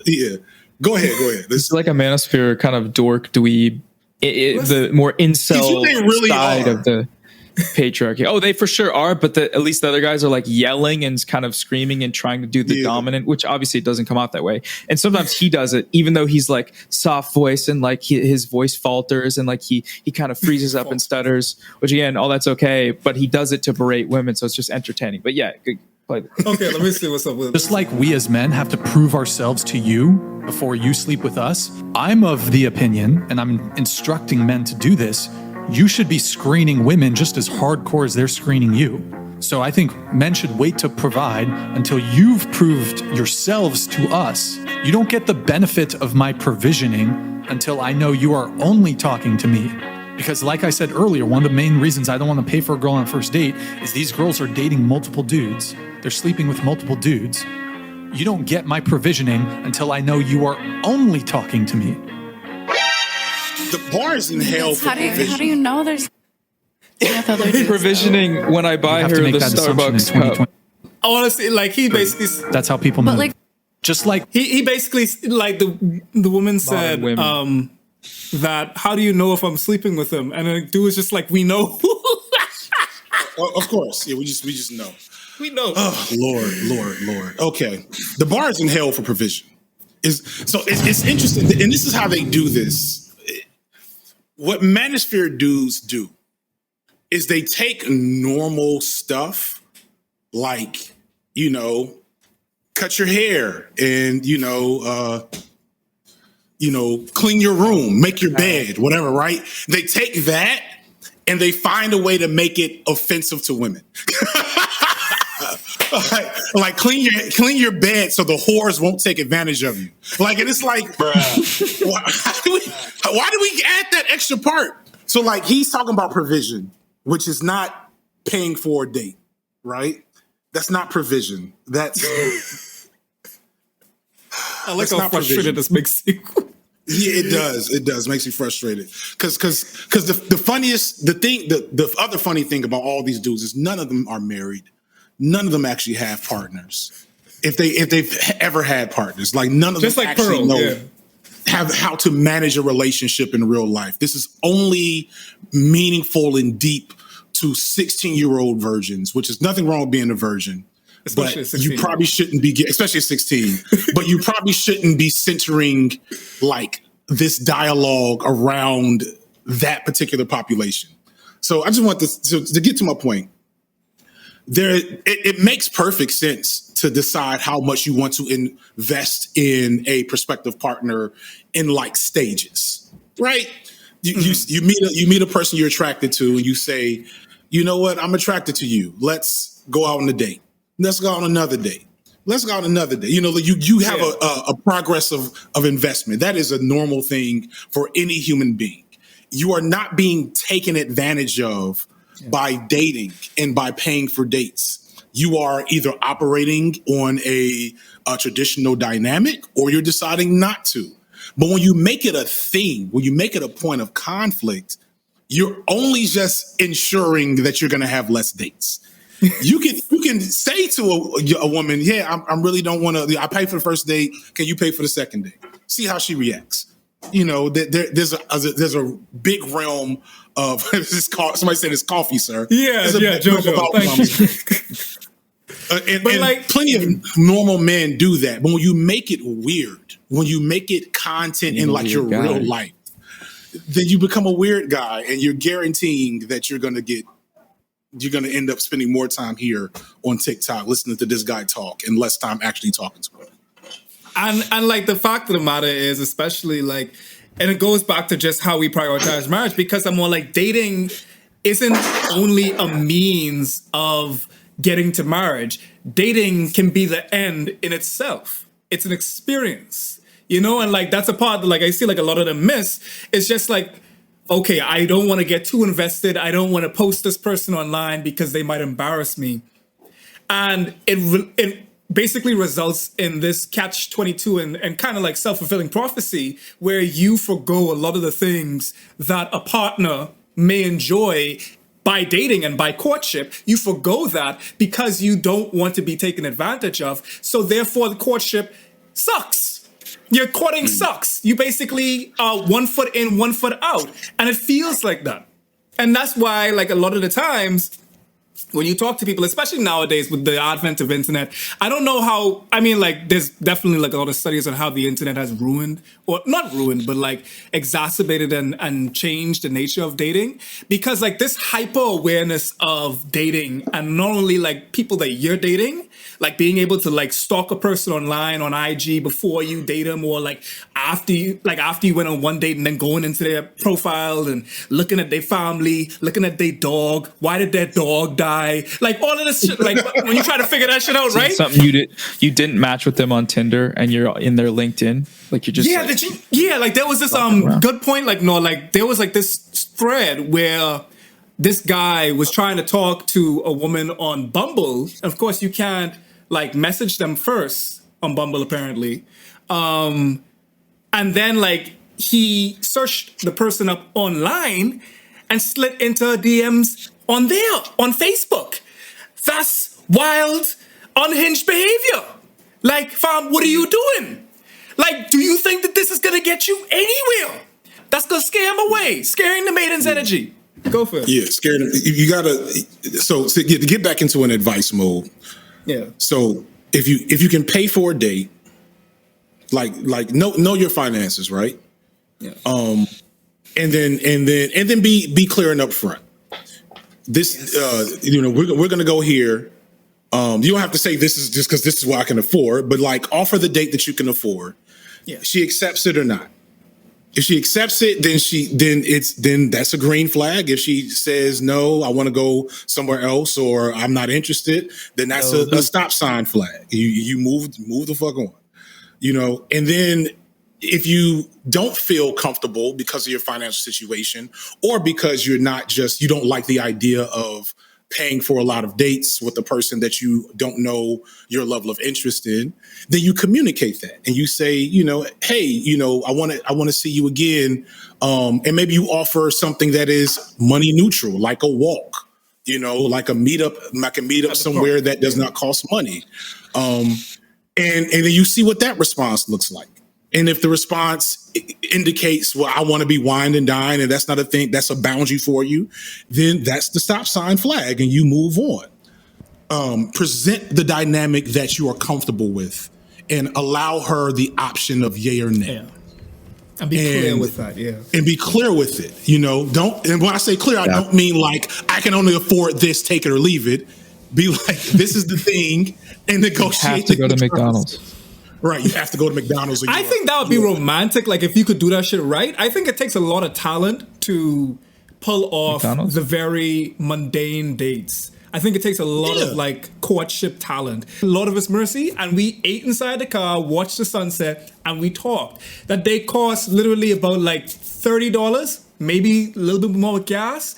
yeah. Go ahead. This is like a manosphere kind of dork dweeb. The more incel really side of the patriarchy. Oh, they for sure are, but at least the other guys are like yelling and kind of screaming and trying to do the dominant, which obviously it doesn't come out that way. And sometimes he does it, even though he's like soft voice and like his voice falters and like he kind of freezes up and stutters, which again, all that's okay, but he does it to berate women, so it's just entertaining. But yeah, good. Okay, let me see what's up with Just like we as men have to prove ourselves to you before you sleep with us, I'm of the opinion, and I'm instructing men to do this, you should be screening women just as hardcore as they're screening you. So I think men should wait to provide until you've proved yourselves to us. You don't get the benefit of my provisioning until I know you are only talking to me. Because like I said earlier, one of the main reasons I don't want to pay for a girl on a first date is these girls are dating multiple dudes. They're sleeping with multiple dudes. You don't get my provisioning until I know you are only talking to me. The bar is in hell for provision. How do you know there's provisioning when I buy her the Starbucks cup? Honestly, like he basically, that's how people move. Like, just like he basically, like the woman said, that how do you know if I'm sleeping with him? And the dude was just like, we know. Of course, yeah, we just know. We know. Oh, Lord. Okay, the bar is in hell for provision. It's interesting, and this is how they do this. What manosphere dudes do is they take normal stuff like, you know, cut your hair and, clean your room, make your bed, whatever, right? They take that and they find a way to make it offensive to women. like clean your bed so the whores won't take advantage of you. Like, and it's like, why do we add that extra part? So like he's talking about provision, which is not paying for a date, right? That's not provision. That's I like how frustrated this makes you. Yeah, it does. Makes you frustrated. Cause the other funny thing about all these dudes is none of them are married. None of them actually have partners. If they've ever had partners, like none of them like actually Pearl, know have how to manage a relationship in real life. This is only meaningful and deep to 16-year-old virgins, which is nothing wrong with being a virgin. Especially but you probably shouldn't be, especially at 16, but you probably shouldn't be centering like this dialogue around that particular population. So I just want to get to my point. It makes perfect sense to decide how much you want to invest in a prospective partner in like stages, right? You meet a person you're attracted to, and you say, you know what, I'm attracted to you. Let's go out on a date. Let's go on another date. Let's go on another day. You know, you have a progress of investment. That is a normal thing for any human being. You are not being taken advantage of by dating and by paying for dates. You are either operating on a traditional dynamic or you're deciding not to. But when you make it a thing, when you make it a point of conflict, you're only just ensuring that you're going to have less dates. You can say to a woman, yeah, I really don't want to. I pay for the first date. Can you pay for the second date? See how she reacts. You know, there's a big realm of somebody said it's coffee, sir. Yeah, Jojo. Thank you. And like, plenty of normal men do that. But when you make it weird, when you make it content in like your real life, then you become a weird guy, and you're guaranteeing that you're going to end up spending more time here on TikTok listening to this guy talk and less time actually talking to him. And like the fact of the matter is, especially like, and it goes back to just how we prioritize marriage, because I'm more like, dating isn't only a means of getting to marriage. Dating can be the end in itself. It's an experience, you know? And like, that's a part that like, I see like a lot of them miss. It's just like, okay, I don't want to get too invested. I don't want to post this person online because they might embarrass me. And it basically results in this catch-22 and kind of like self-fulfilling prophecy where you forgo a lot of the things that a partner may enjoy by dating and by courtship. You forgo that because you don't want to be taken advantage of. So therefore the courtship sucks. Your courting sucks. You basically are 1 foot in, 1 foot out. And it feels like that. And that's why, like, a lot of the times when you talk to people, especially nowadays with the advent of internet, I don't know how, I mean, like, there's definitely like a lot of studies on how the internet has ruined, or not ruined, but like exacerbated and changed the nature of dating. Because like this hyper awareness of dating, and not only like people that you're dating, like being able to like stalk a person online on IG before you date them, or like after you went on one date and then going into their profile and looking at their family, looking at their dog. Why did their dog die? Like all of this shit, like when you try to figure that shit out, right? Something you didn't match with them on Tinder and you're in their LinkedIn. Like you just like there was this good point, like no, like there was like this thread where this guy was trying to talk to a woman on Bumble. Of course, you can't like message them first on Bumble apparently. And then like he searched the person up online and slid into DMs on Facebook. That's wild, unhinged behavior. Like, fam, what are you doing? Like, do you think that this is gonna get you anywhere? That's gonna scare him away, scaring the maiden's energy. Go for it. Yeah, scared him. You gotta, so to get back into an advice mode. Yeah. So if you can pay for a date, like know your finances, right? Yeah. And then be clear and upfront. This, we're going to go here. You don't have to say this is just because this is what I can afford, but like offer the date that you can afford. Yeah. She accepts it or not. If she accepts it, then that's a green flag. If she says no, I want to go somewhere else, or I'm not interested, then that's a stop sign flag. You move the fuck on. You know, and then if you don't feel comfortable because of your financial situation, or because you don't like the idea of paying for a lot of dates with a person that you don't know your level of interest in, then you communicate that and you say, hey, I want to see you again. And maybe you offer something that is money neutral, like a walk, like a meetup somewhere that does not cost money. And then you see what that response looks like. And if the response indicates, well, I want to be wined and dined, and that's not a thing, that's a boundary for you, then that's the stop sign flag, and you move on. Present the dynamic that you are comfortable with, and allow her the option of yay or nay. And be clear with that, yeah. And be clear with it, you know. And when I say clear, I don't mean like I can only afford this, take it or leave it. Be like, this is the thing, and negotiate. You have to go to McDonald's. Right, you have to go to McDonald's. I think that would be romantic, like if you could do that shit right. I think it takes a lot of talent to pull off the very mundane dates. I think it takes a lot of like courtship talent. A lot of us mercy, and we ate inside the car, watched the sunset, and we talked. That date cost literally about like $30, maybe a little bit more with gas.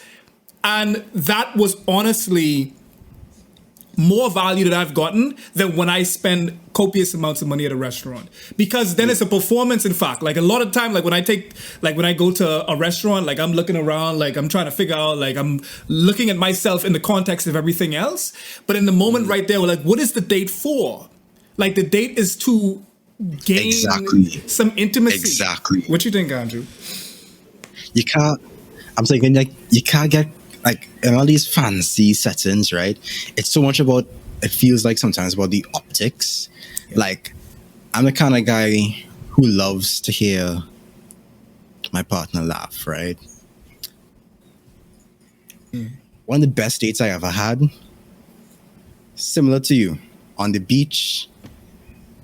And that was honestly more value that I've gotten than when I spend copious amounts of money at a restaurant, because then it's a performance. In fact, like a lot of time, like when I go to a restaurant, like I'm looking around, like I'm trying to figure out, like I'm looking at myself in the context of everything else. But in the moment right there, we're like, what is the date for? Like the date is to gain some intimacy. Exactly. What you think, Andrew? You can't, I'm thinking like you can't get like in all these fancy settings, right? It's so much about, it feels like sometimes about the optics. Like I'm the kind of guy who loves to hear my partner laugh, right? One of the best dates I ever had, similar to you, on the beach.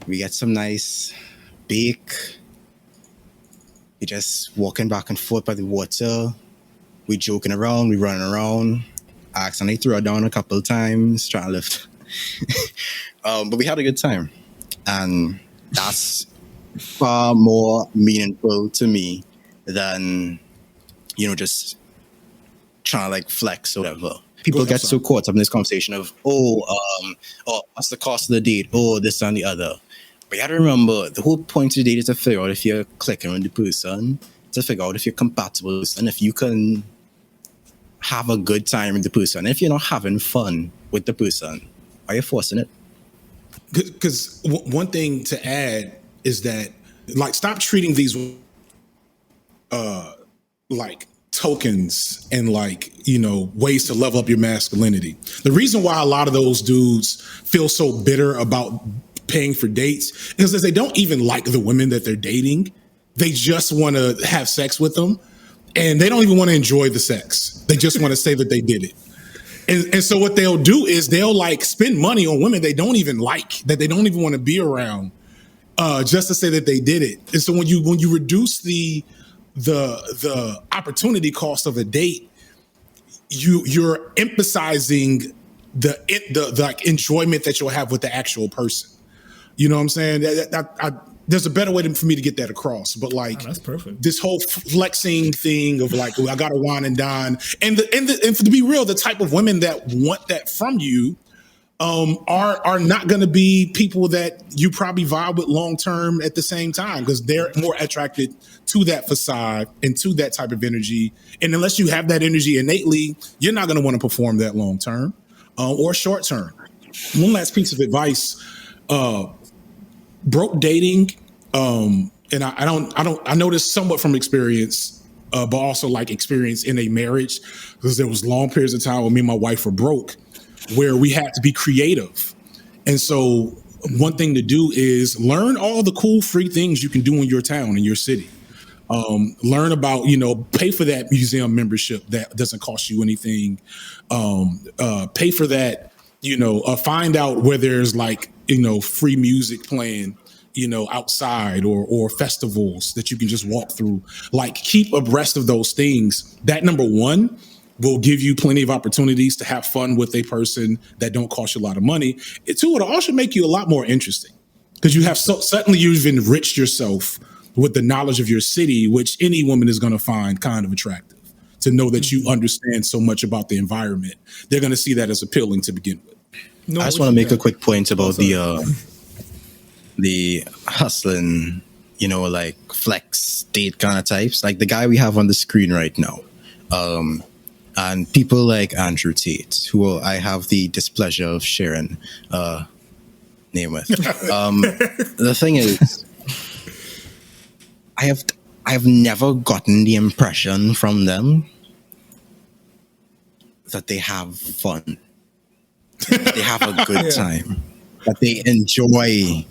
We get some nice bake. We just walking back and forth by the water. We joking around, we running around. I accidentally threw her down a couple of times, trying to lift. But we had a good time. And that's far more meaningful to me than, you know, just trying to like flex or whatever. People get so caught up in this conversation of, what's the cost of the date? Oh, this and the other. But you got to remember, the whole point of the date is to figure out if you're clicking with the person, to figure out if you're compatible, and if you can have a good time with the person. If you're not having fun with the person, are you forcing it? Because one thing to add is that, like, stop treating these like tokens and like, you know, ways to level up your masculinity. The reason why a lot of those dudes feel so bitter about paying for dates is because they don't even like the women that they're dating. They just want to have sex with them, and they don't even want to enjoy the sex. They just want to say that they did it. And so what they'll do is they'll like spend money on women they don't even like, that they don't even want to be around, just to say that they did it. And so when you reduce the opportunity cost of a date, you're emphasizing the like enjoyment that you'll have with the actual person. You know what I'm saying? There's a better way for me to get that across, but like, that's perfect. This whole flexing thing of like, I got to wine and dine, and to be real, the type of women that want that from you are not going to be people that you probably vibe with long term at the same time, because they're more attracted to that facade and to that type of energy. And unless you have that energy innately, you're not going to want to perform that long term or short term. One last piece of advice. Broke dating, and I know this somewhat from experience, but also like experience in a marriage, because there was long periods of time when me and my wife were broke, where we had to be creative. And so one thing to do is learn all the cool free things you can do in your town, in your city. Learn about, pay for that museum membership that doesn't cost you anything. Pay for that, find out where there's like, free music playing, outside or festivals that you can just walk through. Like, keep abreast of those things. That, number one, will give you plenty of opportunities to have fun with a person that don't cost you a lot of money. Two, it'll also make you a lot more interesting, because you have suddenly you've enriched yourself with the knowledge of your city, which any woman is going to find kind of attractive, to know that you understand so much about the environment. They're going to see that as appealing to begin with. I just want to make a quick point about the hustling, like flex date kind of types, like the guy we have on the screen right now, and people like Andrew Tate, who I have the displeasure of sharing name with. The thing is, I have never gotten the impression from them that they have fun. They have a good time, that they enjoy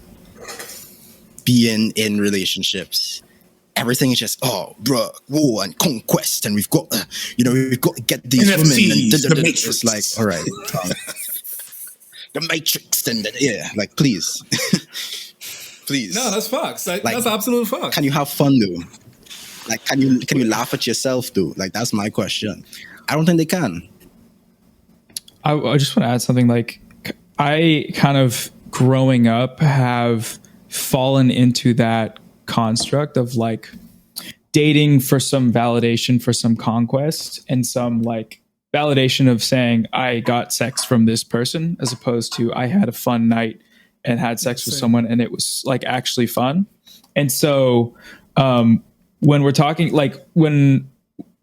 being in relationships. everything is just war and conquest, and we've got we've got to get these women. And the Matrix. It's like, all right, the Matrix, and like please, please. No, that's facts. That's absolute facts. Can you have fun though? Like, can you laugh at yourself though? Like, that's my question. I don't think they can. I just want to add something. Like, I kind of growing up have fallen into that construct of like dating for some validation, for some conquest, and some like validation of saying I got sex from this person, as opposed to I had a fun night and had sex with someone and it was like actually fun. And so when we're talking like when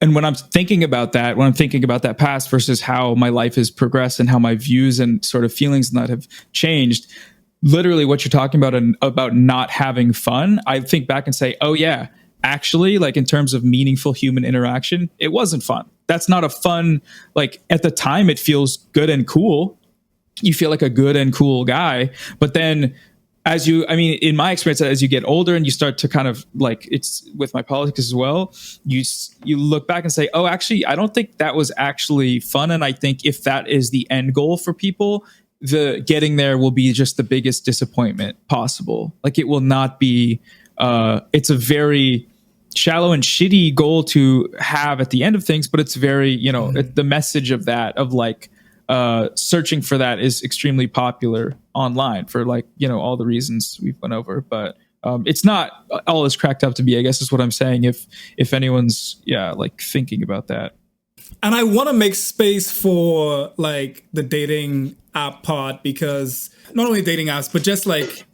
I'm thinking about that, when I'm thinking about that past versus how my life has progressed and how my views and sort of feelings in that have changed, literally what you're talking about not having fun, I think back and say, oh yeah, actually, like in terms of meaningful human interaction, it wasn't fun. That's not a fun, like at the time it feels good and cool. You feel like a good and cool guy, but then in my experience, as you get older and you start to kind of like, it's with my politics as well, you look back and say, oh, actually, I don't think that was actually fun. And I think if that is the end goal for people, the getting there will be just the biggest disappointment possible. Like it will not be, it's a very shallow and shitty goal to have at the end of things, but it's very, the message of that, of like, searching for that is extremely popular online for like, all the reasons we've went over, but it's not all it's cracked up to be, I guess is what I'm saying. If anyone's like thinking about that. And I want to make space for like the dating app part, because not only dating apps, but just like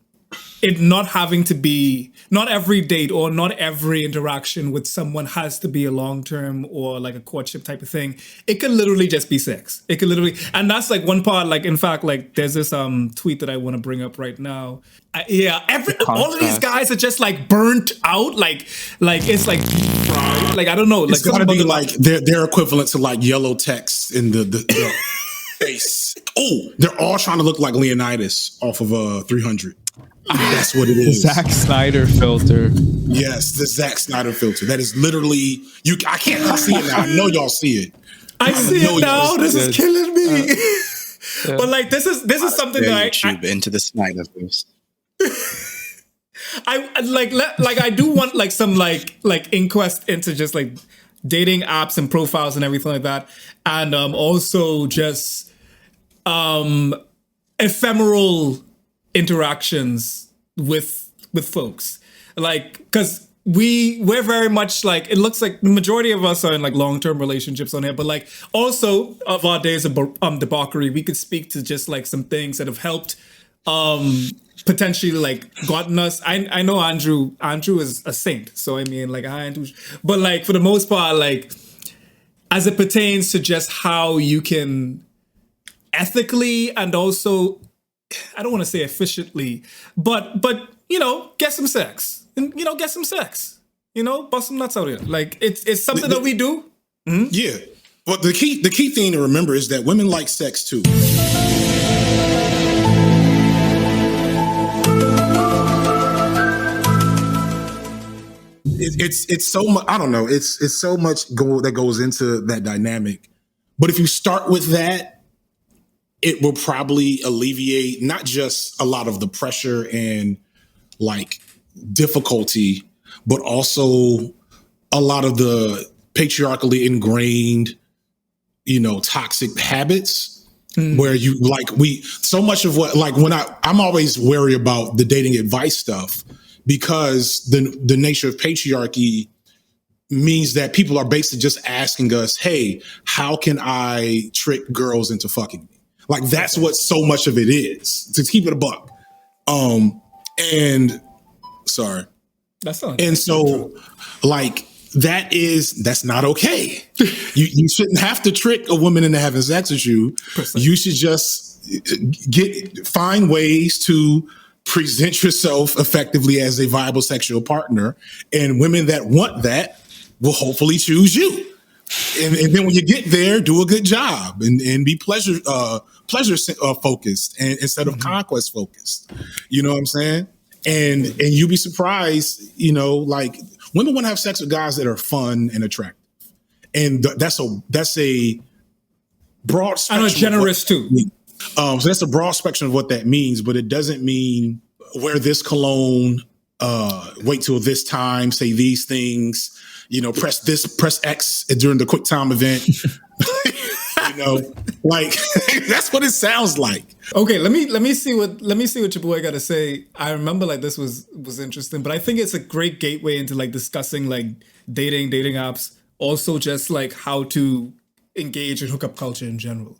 it not having to be, not every date or not every interaction with someone has to be a long-term or like a courtship type of thing. It could literally just be sex. It could literally, and that's like one part, like in fact, like there's this tweet that I want to bring up right now. All of these guys are just like burnt out. Like it's like, like, I don't know. It's like gotta be like their equivalent to like yellow text in the face. Oh, they're all trying to look like Leonidas off of 300. That's what it is. The Zack Snyder filter. Yes, the Zack Snyder filter. That is literally you. I can't see it now. I know y'all see it. I see it now. This is killing me. But like this is something that YouTube into the Snyder verse. I do want like some like inquest into just like dating apps and profiles and everything like that, and also just ephemeral interactions with folks, like because we're very much like, it looks like the majority of us are in like long-term relationships on here, but like also of our days of debauchery, we could speak to just like some things that have helped potentially like gotten us. I know Andrew is a saint, so I mean like hi Andrew, but like for the most part, like as it pertains to just how you can ethically and also, I don't want to say efficiently, but get some sex and get some sex, bust some nuts out here. Like it's something that we do. Mm-hmm. Yeah, but the key thing to remember is that women like sex too. It's so much. I don't know. It's so much that goes into that dynamic. But if you start with that, it will probably alleviate not just a lot of the pressure and like difficulty, but also a lot of the patriarchally ingrained, toxic habits where you like so much of what, like when I'm always wary about the dating advice stuff, because the nature of patriarchy means that people are basically just asking us, hey, how can I trick girls into fucking me? Like that's what so much of it is, to keep it a buck. And sorry. That's not. And so like that's not okay. You shouldn't have to trick a woman into having sex with you. Precisely. You should just find ways to present yourself effectively as a viable sexual partner. And women that want that will hopefully choose you. And then when you get there, do a good job and be pleasure focused and instead of conquest focused. You know what I'm saying? And you'll be surprised, like Women want to have sex with guys that are fun and attractive. And that's a broad spectrum. And are generous too. So that's a broad spectrum of what that means, but it doesn't mean wear this cologne, wait till this time, say these things, press X during the QuickTime event. Like that's what it sounds like. Okay, let me see what your boy got to say. I remember like this was interesting, but I think it's a great gateway into like discussing like dating apps, also just like how to engage in hookup culture in general.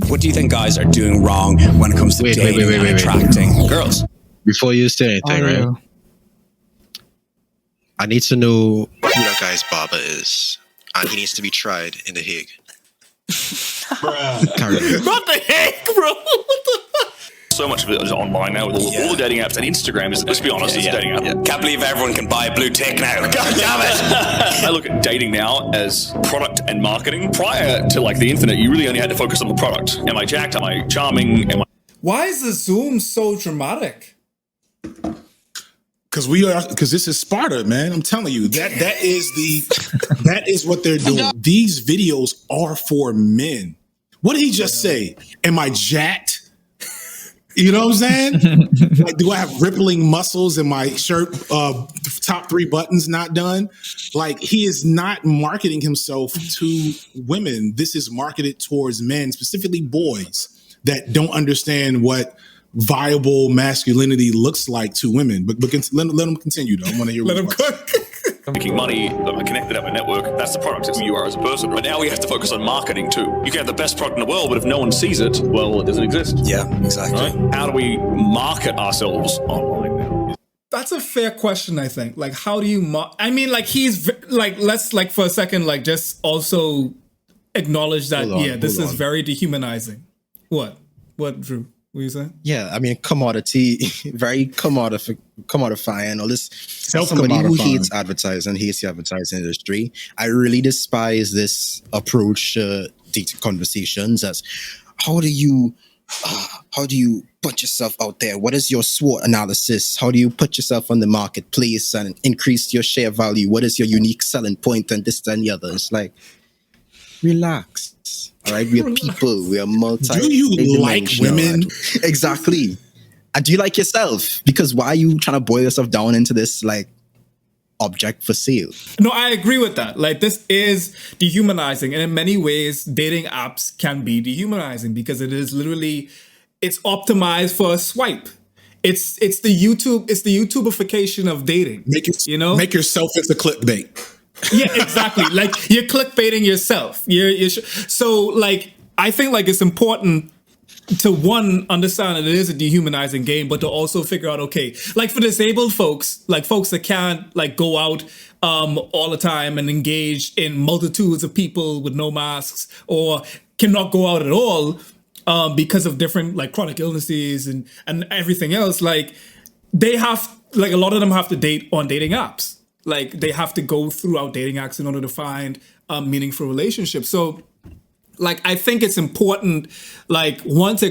What do you think guys are doing wrong when it comes to dating and attracting girls? Before you say anything, right? I need to know who that guy's barber is, and he needs to be tried in The Hague. Not The Hague, bro. So much of it is online now with all the dating apps, and Instagram is, let's be honest, it's a dating app. Yeah. Can't believe everyone can buy a blue tick now. God damn it! I look at dating now as product and marketing. Prior to like the internet, you really only had to focus on the product. Am I jacked? Am I charming? Why is the Zoom so dramatic? Because this is Sparta, man. I'm telling you, that is what they're doing. These videos are for men. What did he just say? Am I jacked? You know what I'm saying? Like, do I have rippling muscles in my shirt? Top 3 buttons not done. Like, he is not marketing himself to women. This is marketed towards men, specifically boys that don't understand what viable masculinity looks like to women. But let them continue, though. I want to hear. Let them cook. Making money, I'm connected up a network. That's the product. It's who you are as a person. But now we have to focus on marketing too. You can have the best product in the world, but if no one sees it, well, it doesn't exist. Yeah, exactly. Right? How do we market ourselves online now? That's a fair question, I think. Like, how do you I mean, like, he's like, let's like for a second, like, just also acknowledge that, this is very dehumanizing. What, Drew? What are you saying? Yeah, I mean, commodity, very commodifying, all this. Somebody who hates advertising, hates the advertising industry. I really despise this approach to dating conversations as how do you put yourself out there? What is your SWOT analysis? How do you put yourself on the marketplace and increase your share value? What is your unique selling point and this and the other? It's like, relax. All right, we are people. We are multi. Do you like women? Exactly. And do you like yourself? Because why are you trying to boil yourself down into this like object for sale? No, I agree with that. Like, this is dehumanizing, and in many ways, dating apps can be dehumanizing because it is literally, it's optimized for a swipe. It's the YouTubeification of dating. Make yourself into clickbait. Yeah, exactly. Like, you're clickbaiting yourself. So like, I think like it's important to one, understand that it is a dehumanizing game, but to also figure out, okay, like for disabled folks, like folks that can't like go out all the time and engage in multitudes of people with no masks, or cannot go out at all because of different like chronic illnesses and everything else, like they have, like a lot of them have to date on dating apps. Like, they have to go throughout dating apps in order to find meaningful relationships. So, like, I think it's important, like, one, to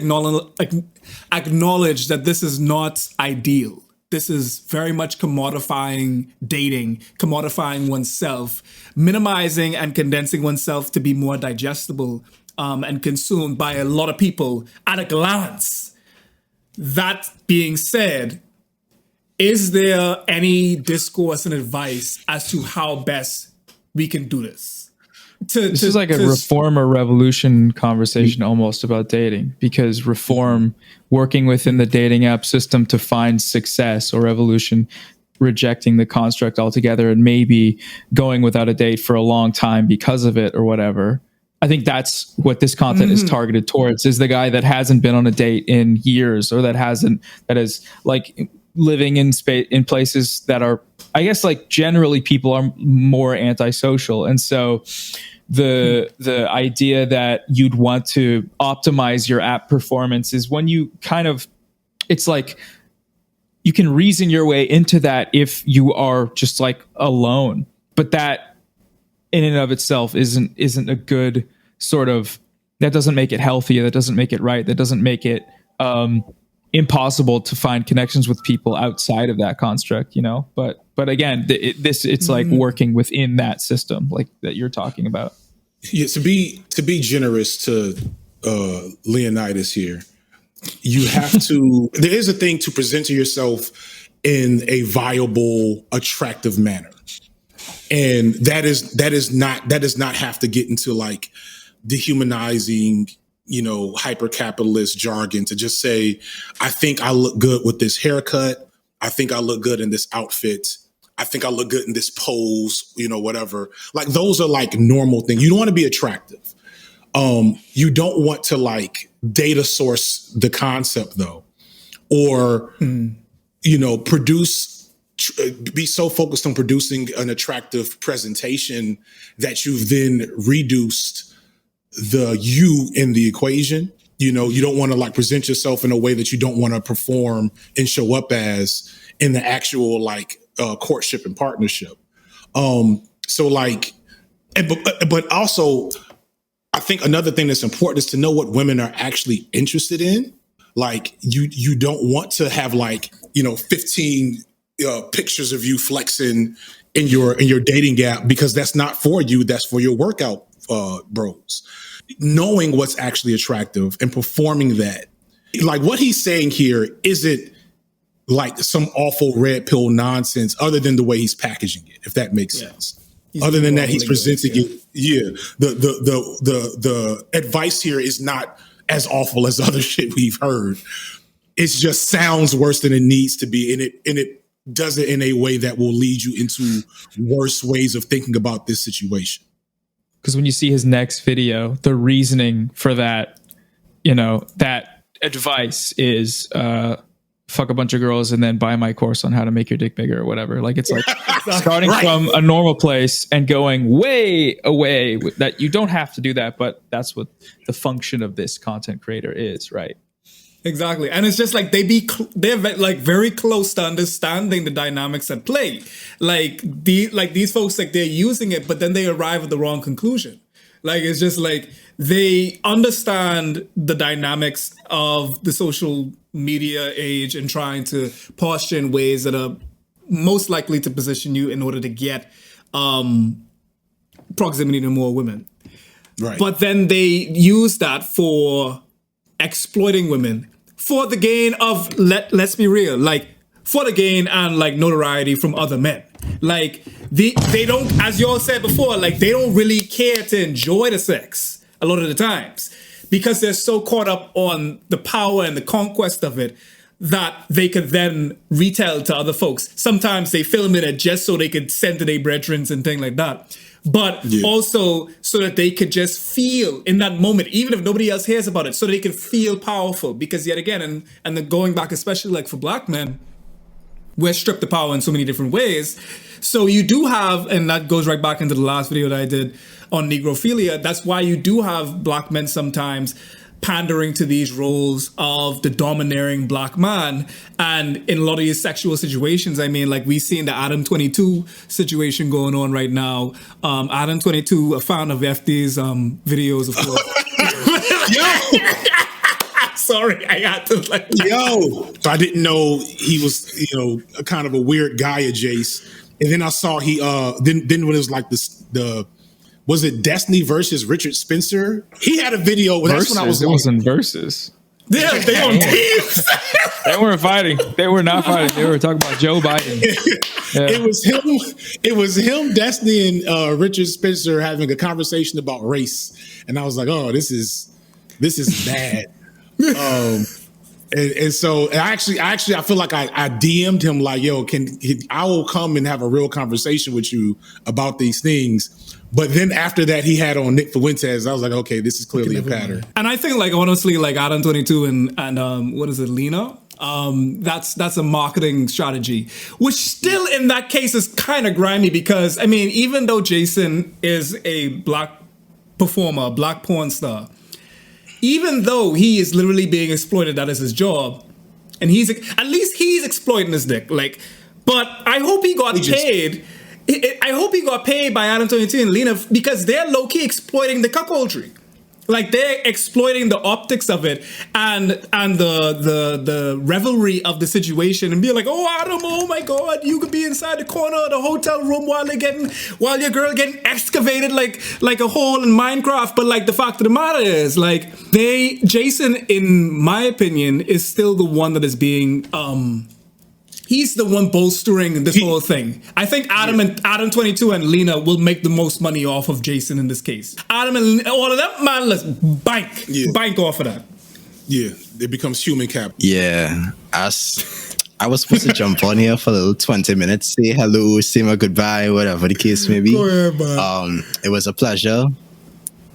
acknowledge that this is not ideal. This is very much commodifying dating, commodifying oneself, minimizing and condensing oneself to be more digestible and consumed by a lot of people at a glance. That being said, is there any discourse and advice as to how best we can do this? This is like a reform or revolution conversation almost about dating, because reform, working within the dating app system to find success, or revolution, rejecting the construct altogether and maybe going without a date for a long time because of it or whatever. I think that's what this content is targeted towards, is the guy that hasn't been on a date in years, or that is like living in places that are, I guess, like generally people are more antisocial. And so the idea that you'd want to optimize your app performance is when you kind of, it's like you can reason your way into that if you are just like alone, but that in and of itself isn't a good sort of, that doesn't make it healthy, that doesn't make it right, that doesn't make it impossible to find connections with people outside of that construct, you know? But But again, it's like working within that system, like that you're talking about. Yeah, to be generous to Leonidas here, you have to. There is a thing to present to yourself in a viable, attractive manner, and that does not have to get into like dehumanizing, hyper capitalist jargon to just say, I think I look good with this haircut. I think I look good in this outfit. I think I look good in this pose, whatever. Like those are like normal things. You don't want to be attractive. You don't want to like data source the concept though, or, be so focused on producing an attractive presentation that you've then reduced the you in the equation. You don't want to like present yourself in a way that you don't want to perform and show up as in the actual like courtship and partnership. So like, but also I think another thing that's important is to know what women are actually interested in. Like you don't want to have like, 15 pictures of you flexing in your dating app, because that's not for you. That's for your workout bros. Knowing what's actually attractive and performing that. Like what he's saying here isn't like some awful red pill nonsense other than the way he's packaging it, if that makes sense. Other than that, he's presenting it. Yeah. The advice here is not as awful as other shit we've heard. It just sounds worse than it needs to be. And it does it in a way that will lead you into worse ways of thinking about this situation. Because when you see his next video, the reasoning for that, that advice is fuck a bunch of girls and then buy my course on how to make your dick bigger or whatever. Like it's like starting from a normal place and going way away that you don't have to do that, but that's what the function of this content creator is, right? Exactly. And it's just like they're like very close to understanding the dynamics at play. Like these folks, like they're using it, but then they arrive at the wrong conclusion. Like it's just like they understand the dynamics of the social media age and trying to posture in ways that are most likely to position you in order to get proximity to more women. Right. But then they use that for exploiting women for the gain of, let's be real, like for the gain and like notoriety from other men. Like they don't, as y'all said before, like they don't really care to enjoy the sex a lot of the times because they're so caught up on the power and the conquest of it that they could then retell to other folks. Sometimes they film it just so they could send to their brethren and things like that. But also so that they could just feel in that moment, even if nobody else hears about it, so they can feel powerful. Because yet again, and then going back, especially like for black men, we're stripped of power in so many different ways. So you do have, and that goes right back into the last video that I did on negrophilia, that's why you do have black men sometimes pandering to these roles of the domineering black man. And in a lot of these sexual situations, I mean, like we see in the Adam 22 situation going on right now. Adam 22, a fan of FD's videos, of course. Sorry, I had to like. So I didn't know he was, a kind of a weird guy, Jace. And then I saw he then when it was like was it Destiny versus Richard Spencer? He had a video. Versus, that's when I was. It wasn't versus. Yeah, they on teams. They weren't fighting. They were not fighting. They were talking about Joe Biden. Yeah. It was him, Destiny, and Richard Spencer having a conversation about race, and I was like, oh, this is bad. And so I feel like I DM'd him like, yo, I will come and have a real conversation with you about these things. But then after that, he had on Nick Fuentes. I was like, okay, this is clearly a pattern. And I think, like, honestly, like Adam 22 and what is it, Lena? That's a marketing strategy, which still in that case is kind of grimy because, I mean, even though Jason is a black performer, black porn star, even though he is literally being exploited, that is his job, and he's exploiting his dick. Like, but I hope he got paid. I hope he got paid by Adam 22 and Lena because they're low-key exploiting the cuckoldry. Like they're exploiting the optics of it and the revelry of the situation and being like, oh Adam, oh my God, you could be inside the corner of the hotel room while your girl getting excavated like a hole in Minecraft. But like the fact of the matter is, like Jason, in my opinion, is still the one that is being he's the one bolstering this whole thing. I think Adam 22 and Lena will make the most money off of Jason in this case. Adam and all of them, man, let's bank off of that. Yeah, it becomes human capital. Yeah, I was supposed to jump on here for a little 20 minutes, say hello, say my goodbye, whatever the case may be. Go ahead, man. It was a pleasure.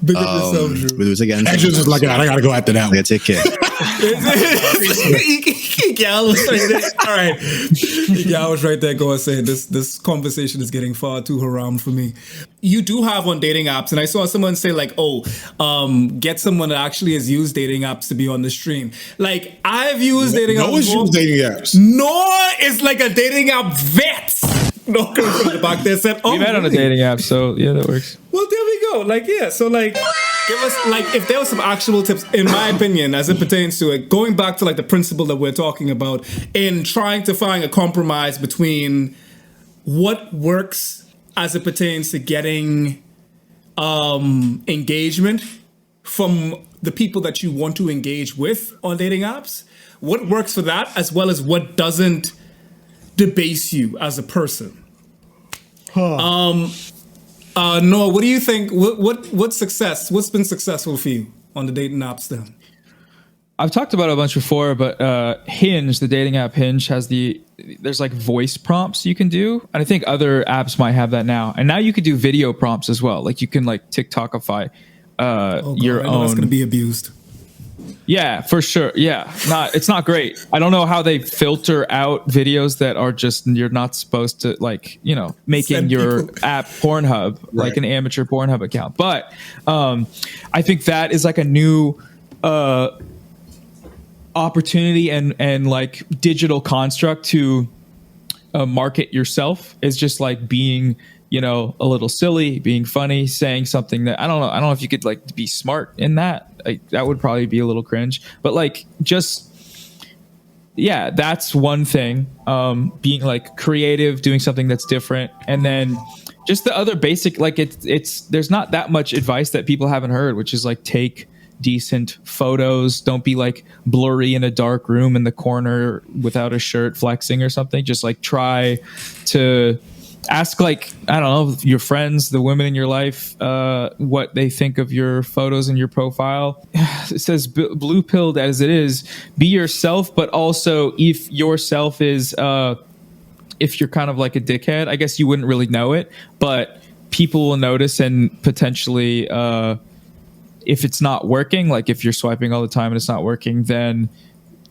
Big up yourself, Drew. We'll do it again. Andrew's just like, I gotta go after that one. Take care. Gal was right there. All right. Gal was right there going saying this conversation is getting far too haram for me. You do have on dating apps, and I saw someone say like, get someone that actually has used dating apps to be on the stream. Like, I've used dating apps. No one's used dating apps. Noah is like a dating app vet. No, coming from the back there said, we met on a dating app, so yeah, that works. Well, there we go. Like, yeah, so like, give us, like, if there was some actual tips, in my opinion, as it pertains to it, going back to like the principle that we're talking about in trying to find a compromise between what works as it pertains to getting engagement from the people that you want to engage with on dating apps, what works for that, as well as what doesn't debase you as a person. Noah, what do you think? What's success? What's been successful for you on the dating apps then? I've talked about it a bunch before, but Hinge, the dating app Hinge, there's like voice prompts you can do. And I think other apps might have that now. And now you could do video prompts as well. Like you can like TikTokify your own. That's going to be abused. Yeah, for sure. Yeah, it's not great. I don't know how they filter out videos that are just, you're not supposed to, like, you know, making your app Pornhub, right, like an amateur Pornhub account. But I think that is like a new opportunity and like digital construct to market yourself, is just like being, you know, a little silly, being funny, saying something that I don't know if you could like be smart in that. Like, that would probably be a little cringe, but like, just, yeah, that's one thing. Being like creative, doing something that's different. And then just the other basic, like there's not that much advice that people haven't heard, which is like, take decent photos. Don't be like blurry in a dark room in the corner without a shirt flexing or something. Just like try to ask, like, I don't know, your friends, the women in your life, what they think of your photos and your profile. It says blue pilled as it is, be yourself, but also if yourself is, if you're kind of like a dickhead, I guess you wouldn't really know it, but people will notice, and potentially, if it's not working, like if you're swiping all the time and it's not working, then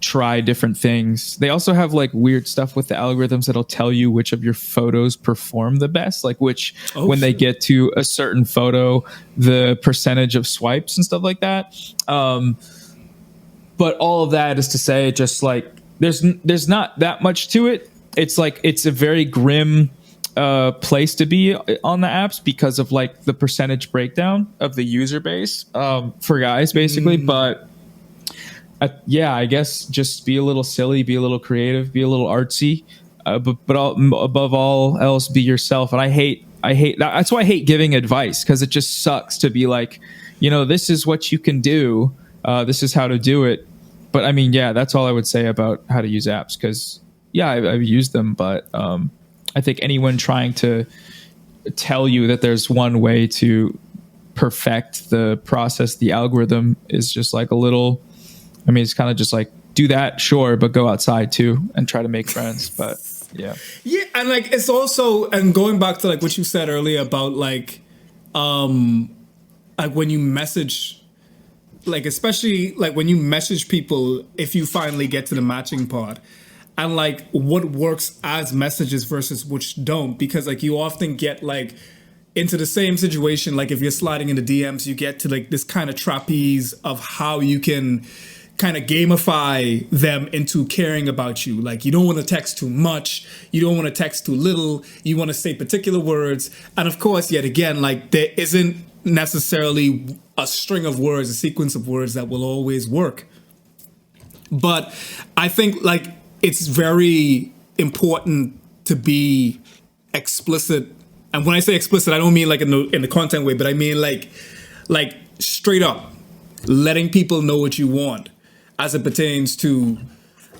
try different things. They also have like weird stuff with the algorithms that'll tell you which of your photos perform the best, like when they get to a certain photo, the percentage of swipes and stuff like that. But all of that is to say, just like there's not that much to it. It's like, it's a very grim place to be on the apps because of like the percentage breakdown of the user base for guys, basically. But yeah, I guess just be a little silly, be a little creative, be a little artsy, but above all else, be yourself. And I hate that's why I hate giving advice, because it just sucks to be like, you know, this is what you can do, this is how to do it. But I mean, yeah, that's all I would say about how to use apps, because yeah, I've used them, but I think anyone trying to tell you that there's one way to perfect the process, the algorithm, is just like a little, I mean, it's kind of just like, do that, sure, but go outside too and try to make friends. But yeah. Yeah, and like, it's also, and going back to like what you said earlier about like when you message, like especially like when you message people, if you finally get to the matching part, and like what works as messages versus which don't, because like you often get like into the same situation, like if you're sliding into DMs, you get to like this kind of trapeze of how you can kind of gamify them into caring about you. Like, you don't want to text too much, you don't want to text too little, you want to say particular words. And of course, yet again, like there isn't necessarily a string of words, a sequence of words that will always work. But I think like it's very important to be explicit. And when I say explicit, I don't mean like in the content way, but I mean like straight up letting people know what you want as it pertains to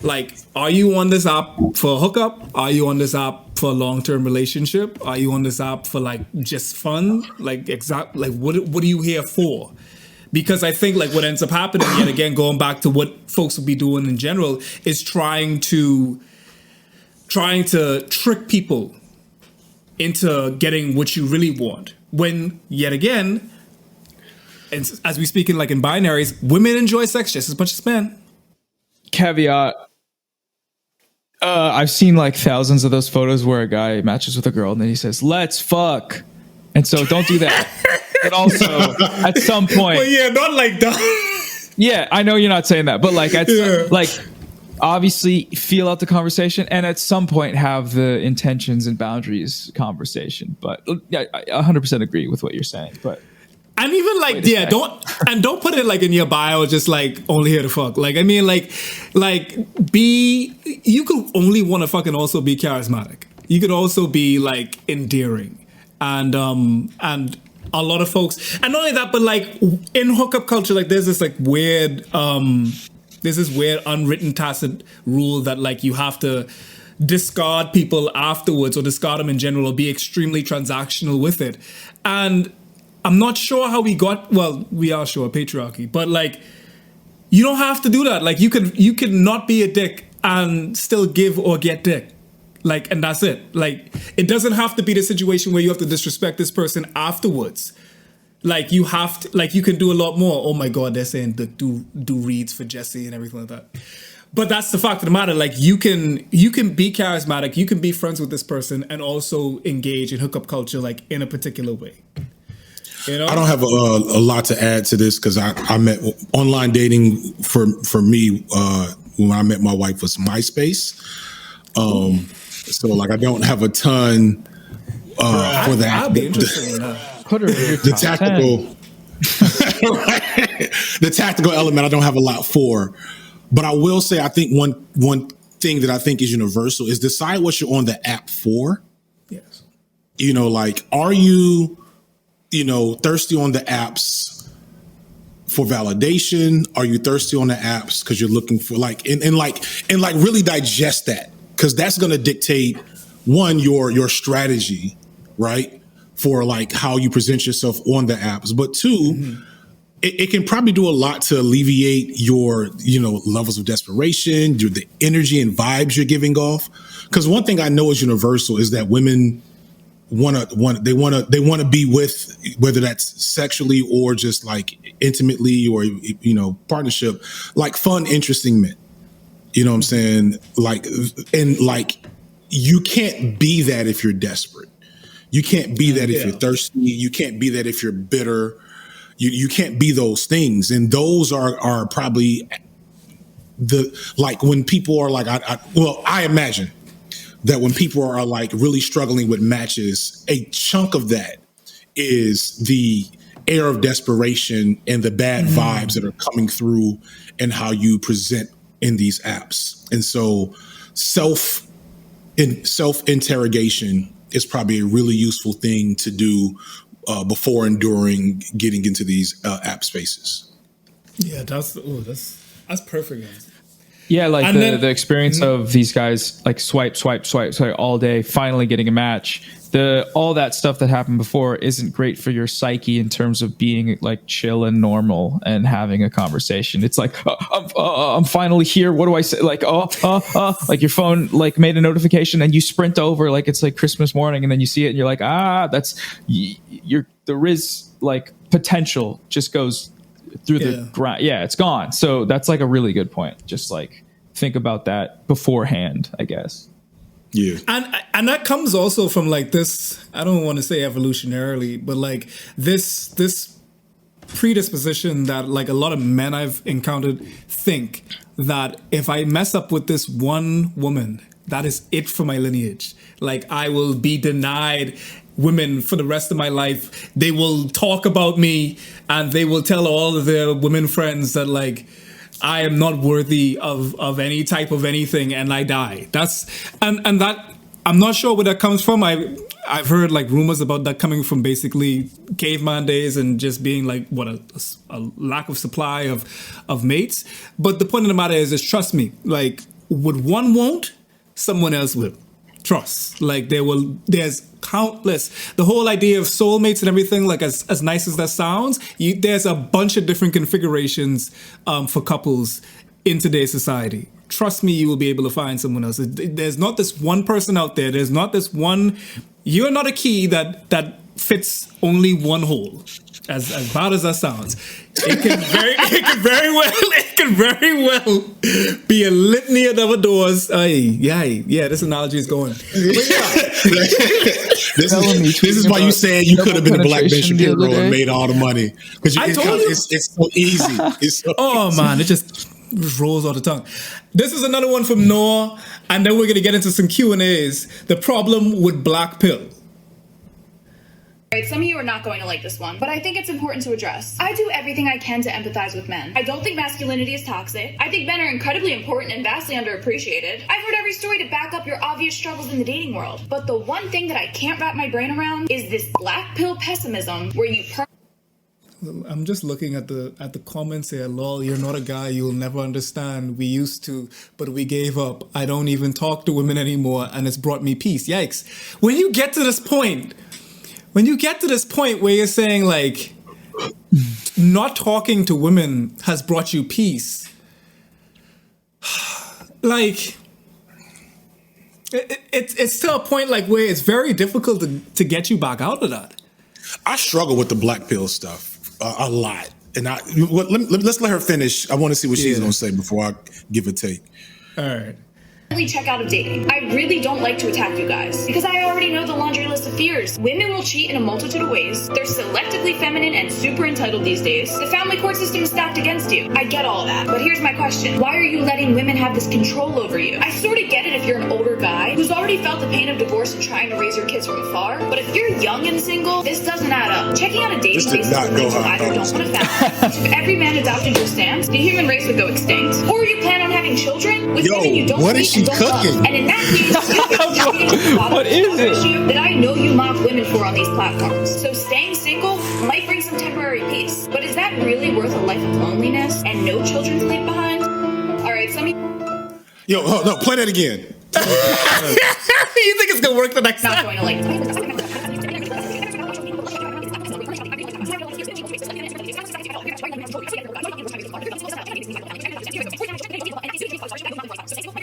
like, are you on this app for a hookup? Are you on this app for a long-term relationship? Are you on this app for like just fun? Like what are you here for? Because I think like what ends up happening, yet again, going back to what folks will be doing in general, is trying to trick people into getting what you really want. When, yet again, and as we speak in like in binaries, women enjoy sex just as much as men. Caveat. I've seen like thousands of those photos where a guy matches with a girl and then he says, "Let's fuck." And so don't do that. But also at some point, well, yeah, not like that. Yeah, I know you're not saying that, but like like obviously feel out the conversation and at some point have the intentions and boundaries conversation. But yeah, I 100% agree with what you're saying. But and even like, yeah, don't put it like in your bio, just like only here to fuck. Like, I mean, like you could only want to fucking also be charismatic. You could also be like endearing, and a lot of folks, and not only that, but like in hookup culture, like there's this like weird, there's this weird unwritten tacit rule that like you have to discard people afterwards or discard them in general or be extremely transactional with it. And I'm not sure how we are sure patriarchy, but like you don't have to do that. Like you can not be a dick and still give or get dick. Like, and that's it. Like, it doesn't have to be the situation where you have to disrespect this person afterwards. Like, you have to, like, you can do a lot more. Oh my God, they're saying do reads for Jesse and everything like that. But that's the fact of the matter. Like, you can be charismatic, you can be friends with this person and also engage in hookup culture, like, in a particular way. You know? I don't have a lot to add to this because I met online dating for me when I met my wife was MySpace. So like I don't have a ton for that. I'd be interested in that. Put her in your The top tactical, 10. the tactical element I don't have a lot for, but I will say I think one thing that I think is universal is decide what you're on the app for. Yes. You know, like are you thirsty on the apps for validation? Are you thirsty on the apps because you're looking for like and really digest that? Because that's going to dictate one, your strategy, right? For like how you present yourself on the apps. But two, it can probably do a lot to alleviate your, levels of desperation, the energy and vibes you're giving off. Because one thing I know is universal is that women want to be with, whether that's sexually or just like intimately or, partnership, like fun, interesting men. You know what I'm saying? Like, and like, you can't be that if you're desperate. You can't be that if you're thirsty. You can't be that if you're bitter. You can't be those things. And those are probably when people are like, I imagine that when people are like really struggling with matches, a chunk of that is the air of desperation and the bad vibes that are coming through and how you present in these apps. And so self-interrogation is probably a really useful thing to do before and during getting into these app spaces. Yeah, that's perfect, guys. Yeah, like the experience of these guys like swipe all day, finally getting a match. All that stuff that happened before isn't great for your psyche in terms of being like chill and normal and having a conversation. It's like I'm finally here. What do I say? Like like your phone like made a notification and you sprint over like it's like Christmas morning and then you see it and you're like the Riz like potential just goes through the ground. Yeah, it's gone. So that's like a really good point. Just like think about that beforehand, I guess. Yeah. And that comes also from like this, I don't want to say evolutionarily, but like this predisposition that like a lot of men I've encountered think that if I mess up with this one woman, that is it for my lineage. Like I will be denied women for the rest of my life. They will talk about me and they will tell all of their women friends that like I am not worthy of any type of anything, and I die. That's and that I'm not sure where that comes from. I've heard like rumors about that coming from basically caveman days and just being like what a lack of supply of mates. But the point of the matter is trust me, like what one won't, someone else will. Trust. Like there's countless, the whole idea of soulmates and everything, like as nice as that sounds, there's a bunch of different configurations for couples in today's society. Trust me, you will be able to find someone else. There's not this one person out there. There's not this one, you're not a key that fits only one hole. As bad as that sounds, it can very well be a litany of other doors. Yeah, this analogy is going. This is why you said you could have been a Black Ben Shapiro and made all the money, because it's so easy. It's so easy. Man, it just rolls off the tongue. This is another one from Noah, and then we're gonna get into some Q&As. The problem with black pill. Right, some of you are not going to like this one, but I think it's important to address. I do everything I can to empathize with men. I don't think masculinity is toxic. I think men are incredibly important and vastly underappreciated. I've heard every story to back up your obvious struggles in the dating world. But the one thing that I can't wrap my brain around is this black pill pessimism where you I'm just looking at the comments here. Lol, you're not a guy, you'll never understand. We used to, but we gave up. I don't even talk to women anymore, and it's brought me peace. Yikes. When you get to this point where you're saying like not talking to women has brought you peace, like it's to a point like where it's very difficult to get you back out of that. I struggle with the black pill stuff a lot, and let's let her finish. I want to see what she's gonna say before I give a take. All right. Check out of dating. I really don't like to attack you guys because I already know the laundry list of fears. Women will cheat in a multitude of ways. They're selectively feminine and super entitled these days. The family court system is stacked against you. I get all that. But here's my question. Why are you letting women have this control over you? I sort of get it if you're an older guy who's already felt the pain of divorce and trying to raise your kids from afar. But if you're young and single, this doesn't add up. Checking out a dating base means you either don't want to family. If every man adopted your stance, the human race would go extinct. Or you plan on having children with women you don't meet and don't love. And in that case, what is it? That I know you mock women for on these platforms. So staying single might bring some temporary peace. But is that really worth a life of loneliness and no children to leave behind? All right, Yo, no, play that again. You think it's gonna work the next time? Not going to like.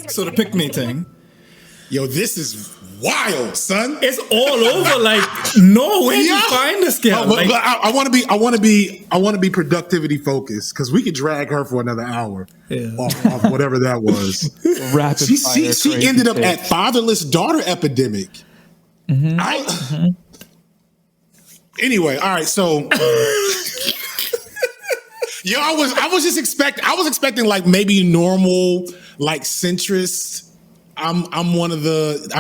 So the pick me thing. Yo, this is wild, son. It's all over. Like, no way you find this girl. But I want to be productivity focused, because we could drag her for another hour off whatever that was. Rapid fire. She ended up at fatherless daughter epidemic. Mm-hmm. Anyway, all right. So, yo, I was expecting like maybe normal, like centrist. I'm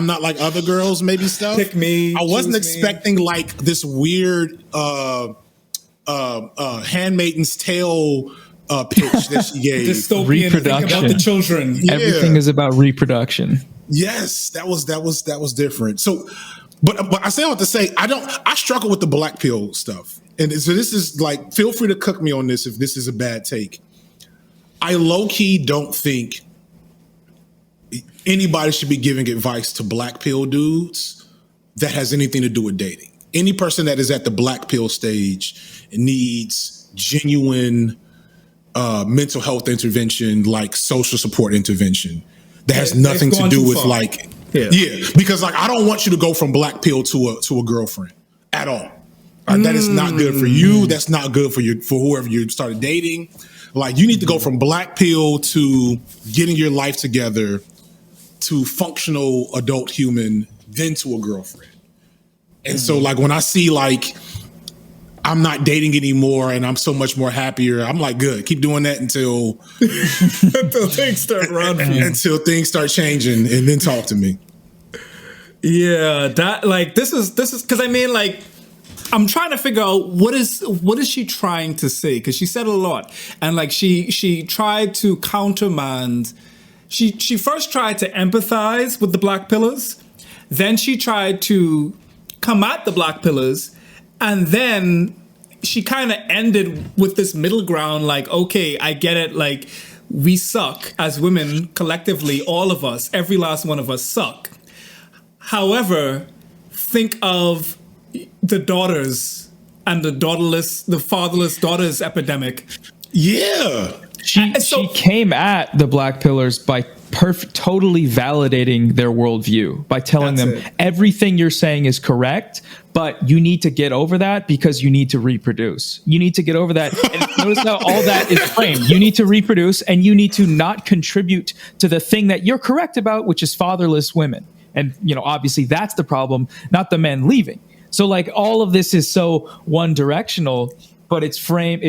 not like other girls, maybe stuff. Pick me. I wasn't expecting like this weird Handmaid's Tale pitch that she gave. Dystopian, reproduction about the children. Yeah. Everything is about reproduction. Yes, that was different. So, but I say all to say, I struggle with the black pill stuff. And so this is like, feel free to cook me on this if this is a bad take. I low-key don't think anybody should be giving advice to black pill dudes that has anything to do with dating. Any person that is at the black pill stage needs genuine mental health intervention, like social support intervention that has nothing to do with like, because like, I don't want you to go from black pill to a girlfriend at all. That is not good for you. That's not good for whoever you started dating. Like, you need to go from black pill to getting your life together to functional adult human, then to a girlfriend. And so like, when I see like, I'm not dating anymore and I'm so much more happier, I'm like, good, keep doing that until things start running. Until things start changing, and then talk to me. Yeah, that like this is because I mean like I'm trying to figure out what is she trying to say, because she said a lot, and like she tried to countermand. She first tried to empathize with the Black pillars, then she tried to come at the Black pillars, and then she kind of ended with this middle ground, like, okay, I get it, like, we suck as women collectively, all of us, every last one of us suck. However, think of the daughters and the fatherless daughters epidemic. Yeah. She came at the Black pillars by totally validating their worldview, by telling them everything you're saying is correct, but you need to get over that because you need to reproduce. You need to get over that. And notice how all that is framed. You need to reproduce, and you need to not contribute to the thing that you're correct about, which is fatherless women. And, you know, obviously that's the problem, not the men leaving. So like all of this is so one directional, but it's framed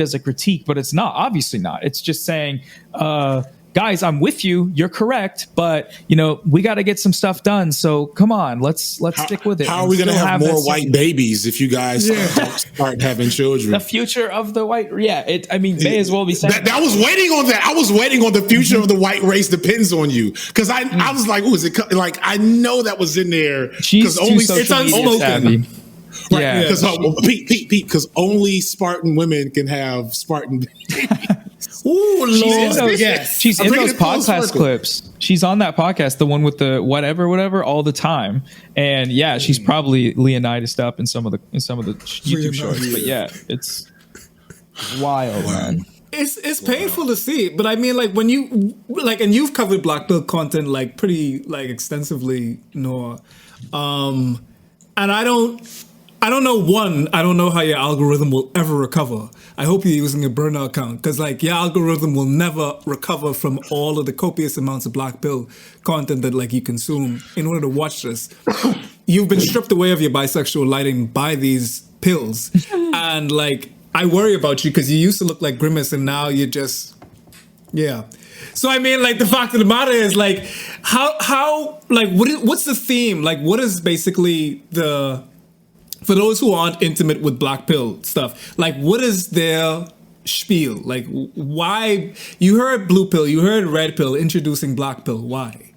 as a critique, but it's not, obviously not. It's just saying, guys, I'm with you. You're correct, but you know we got to get some stuff done. So come on, let's stick with it. How are we going to have more white babies if you guys don't start having children? The future of the white, may as well be saying that. I was waiting on that. I was waiting on the future of the white race depends on you, because I was like, is it like I know that was in there because only it's unspoken. Right, yeah, because because only Spartan women can have Spartan babies. Ooh, Lord. She's in those podcast clips. She's on that podcast, the one with the whatever, all the time. And yeah, she's probably Leonidas up in some of the YouTube shorts. But yeah, it's wild, man. It's painful to see, but I mean, like when you like, and you've covered Black Pill content like pretty like extensively, Noah. And I don't know. I don't know how your algorithm will ever recover. I hope you're using a burnout count, because like your algorithm will never recover from all of the copious amounts of Black Pill content that like you consume in order to watch this. You've been stripped away of your bisexual lighting by these pills, and like I worry about you because you used to look like Grimace, and now you're just So I mean, like the fact of the matter is, like how like what's the theme? Like what is basically the for those who aren't intimate with Black Pill stuff, like what is their spiel? Like why you heard Blue Pill, you heard Red Pill introducing Black Pill? Why?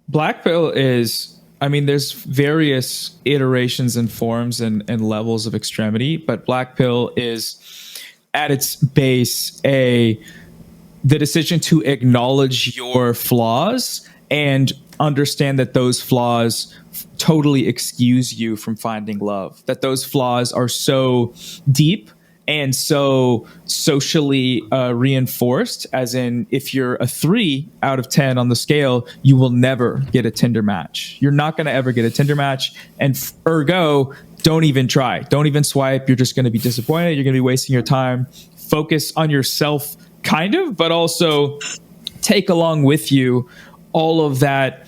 Black Pill is, I mean, there's various iterations and forms and levels of extremity, but Black Pill is at its base the decision to acknowledge your flaws and understand that those flaws totally excuse you from finding love, that those flaws are so deep and so socially reinforced, as in if you're a 3 out of 10 on the scale, you will never get a Tinder match. You're not going to ever get a Tinder match, and ergo, don't even try. Don't even swipe. You're just going to be disappointed. You're going to be wasting your time. Focus on yourself, kind of, but also take along with you all of that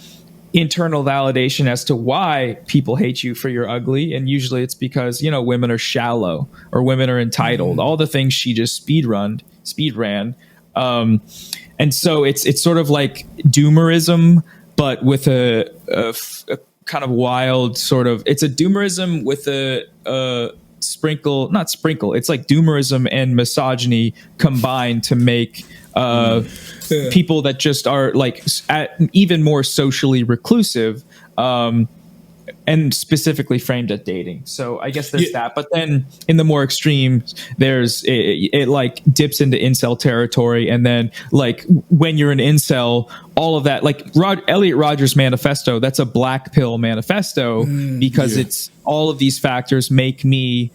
internal validation as to why people hate you for your ugly. And usually it's because, you know, women are shallow or women are entitled, all the things she just speed ran. And so it's sort of like doomerism, but with a kind of wild sort of, it's a doomerism with a sprinkle, not sprinkle, it's like doomerism and misogyny combined to make people that just are like even more socially reclusive, and specifically framed at dating. So I guess there's that. But then in the more extreme, there's it like dips into incel territory. And then like when you're an incel, all of that, like Elliot Rodgers' manifesto, that's a Black Pill manifesto because it's all of these factors make me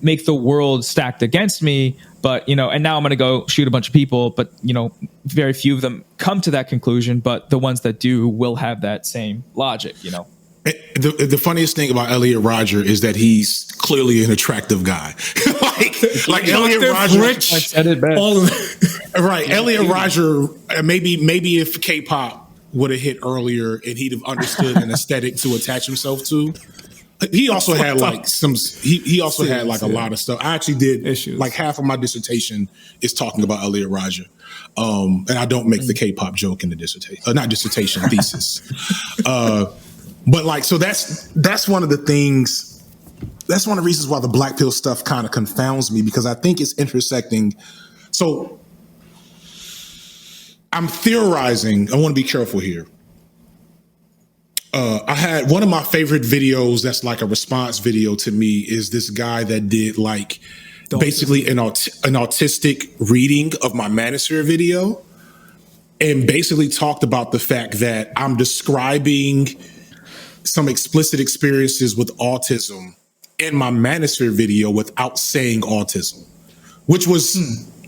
make the world stacked against me. But, you know, and now I'm going to go shoot a bunch of people, but, you know, very few of them come to that conclusion, but the ones that do will have that same logic, you know. The funniest thing about Elliot Rodger is that he's clearly an attractive guy. like Elliot Rodger, rich. I said it best. Right. Elliot Rodger, maybe if K-pop would have hit earlier and he'd have understood an aesthetic to attach himself to. He also had like he also had like a lot of stuff. I actually did like half of my dissertation is talking about Elliot Rodger. And I don't make the K-pop joke in the dissertation, not dissertation, thesis. But like, so that's one of the things, that's one of the reasons why the black pill stuff kind of confounds me, because I think it's intersecting. So I'm theorizing, I want to be careful here. I had one of my favorite videos that's like a response video to me is this guy that did like basically an autistic reading of my manosphere video, and basically talked about the fact that I'm describing some explicit experiences with autism in my manosphere video without saying autism, which was,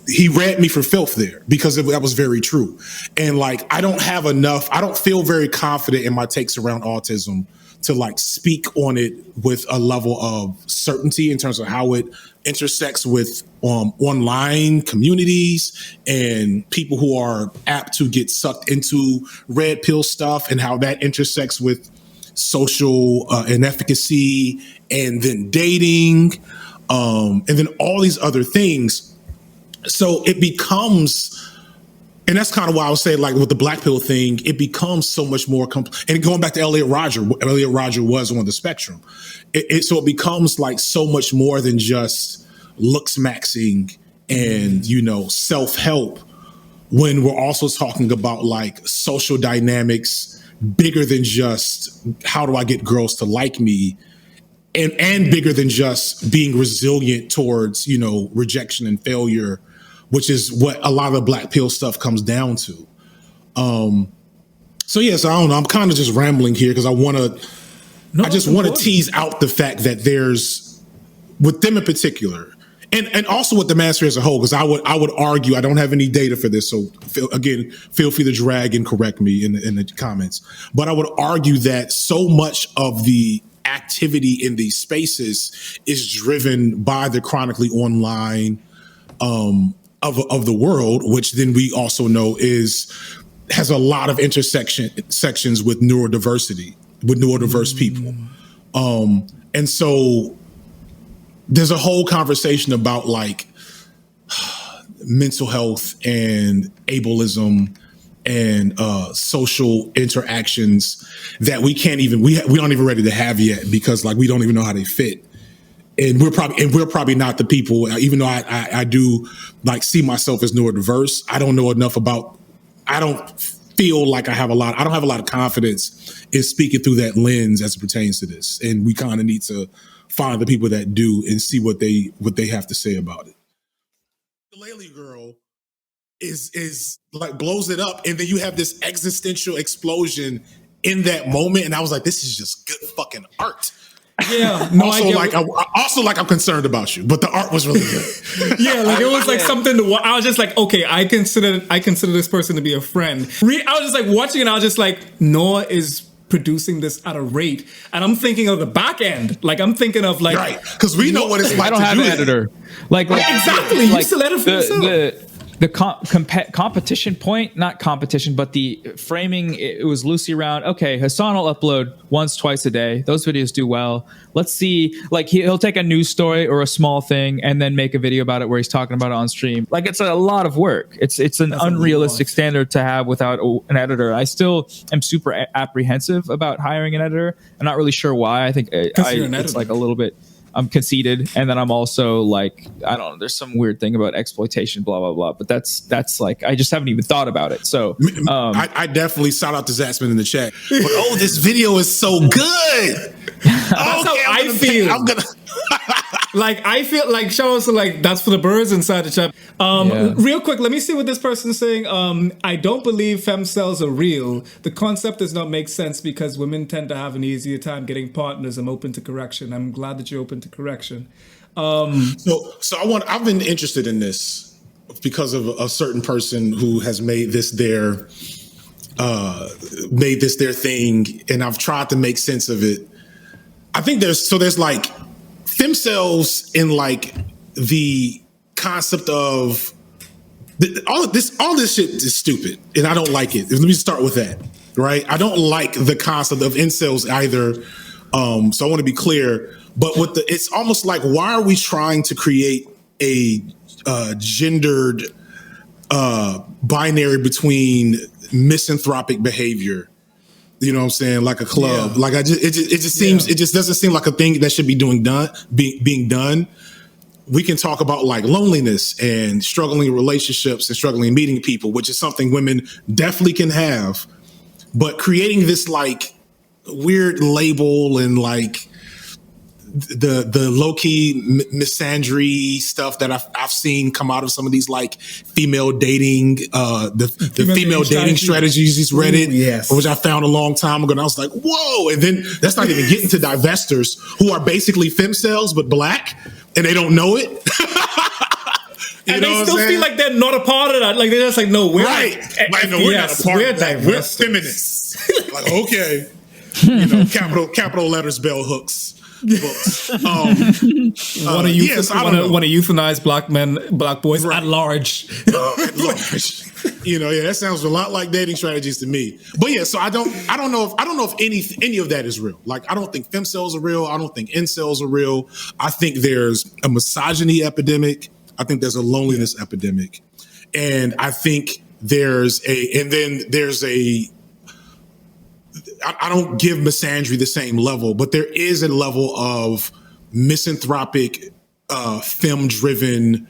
he read me for filth there, because that was very true. And like, I don't feel very confident in my takes around autism to like speak on it with a level of certainty in terms of how it intersects with online communities and people who are apt to get sucked into red pill stuff, and how that intersects with social inefficacy, and then dating, and then all these other things. So it becomes, and that's kind of why I was saying, like with the black pill thing, it becomes so much more and going back to Elliot Rodger was on the spectrum. So it becomes like so much more than just looks maxing and, you know, self-help, when we're also talking about like social dynamics bigger than just how do I get girls to like me, and bigger than just being resilient towards, you know, rejection and failure, which is what a lot of the black pill stuff comes down to. So yes, I don't know. I'm kind of just rambling here because I just want to tease out the fact that there's, with them in particular, and also with the manosphere as a whole, because I would argue, I don't have any data for this, so feel free to drag and correct me in the comments. But I would argue that so much of the activity in these spaces is driven by the chronically online of the world, which then we also know has a lot of sections with neurodiversity, with neurodiverse people. And so there's a whole conversation about like mental health and ableism and social interactions that we can't even, we aren't even ready to have yet, because like we don't even know how they fit. And we're probably not the people, even though I do like see myself as neurodiverse, I don't know enough about, I don't feel like I don't have a lot of confidence in speaking through that lens as it pertains to this. And we kind of need to find the people that do and see what they have to say about it. The Laley girl is like blows it up, and then you have this existential explosion in that moment, and I was like, this is just good fucking art. Yeah. No, I'm concerned about you, but the art was really good. Yeah, like it was like something to watch. I was just like, okay, I consider this person to be a friend. I was just like watching it, I was just like, Noah is producing this at a rate, and I'm thinking of the back end. Like I'm thinking of like, right, because we know what it's like. I don't have an editor. Like exactly. You still edit for yourself. The competition point, not competition, but the framing, it was loosely around, okay, Hassan will upload once, twice a day. Those videos do well. Let's see, like he'll take a news story or a small thing and then make a video about it where he's talking about it on stream. Like it's a lot of work. It's an unrealistic standard to have without an editor. I still am super apprehensive about hiring an editor. I'm not really sure why. I think it's like a little bit... I'm conceited, and then I'm also like, I don't know, there's some weird thing about exploitation, blah, blah, blah. But that's like, I just haven't even thought about it. So I definitely shout out to Zatzman in the chat. But this video is so good. That's how I feel. Like I feel like shout out to like that's for the birds inside the chat. Real quick, let me see what this person's saying. I don't believe femcells are real. The concept does not make sense because women tend to have an easier time getting partners. I'm open to correction. I'm glad that you're open to correction. I've been interested in this because of a certain person who has made this their thing, and I've tried to make sense of it. I think there's like femcells in like the concept of all this shit is stupid, and I don't like it. Let me start with that, right? I don't like the concept of incels either. So I want to be clear, but it's almost like, why are we trying to create a gendered binary between misanthropic behavior. You know what I'm saying? Like a club. Like it just doesn't seem like a thing that should be being done. We can talk about like loneliness and struggling in relationships and struggling in meeting people, which is something women definitely can have. But creating this like weird label and like the low-key misandry stuff that I've seen come out of some of these like female dating, the female dating strategies he's Reddit, which I found a long time ago. And I was like, whoa. And then that's not even getting to divestors who are basically femcells, but black, and they don't know it. And they still feel like they're not a part of that. Like they're just like, no, we're right. Like, no, we're not a part of that. We're feminists. Like, okay. You know, capital letters, bell hooks. Books. Want to euthanize black boys at large. At large. You know, that sounds a lot like dating strategies to me. But yeah, so I don't know if any of that is real. Like, I don't think femcells are real. I don't think incels are real. I think there's a misogyny epidemic. I think there's a loneliness epidemic, and I think there's I don't give misandry the same level, but there is a level of misanthropic, femme-driven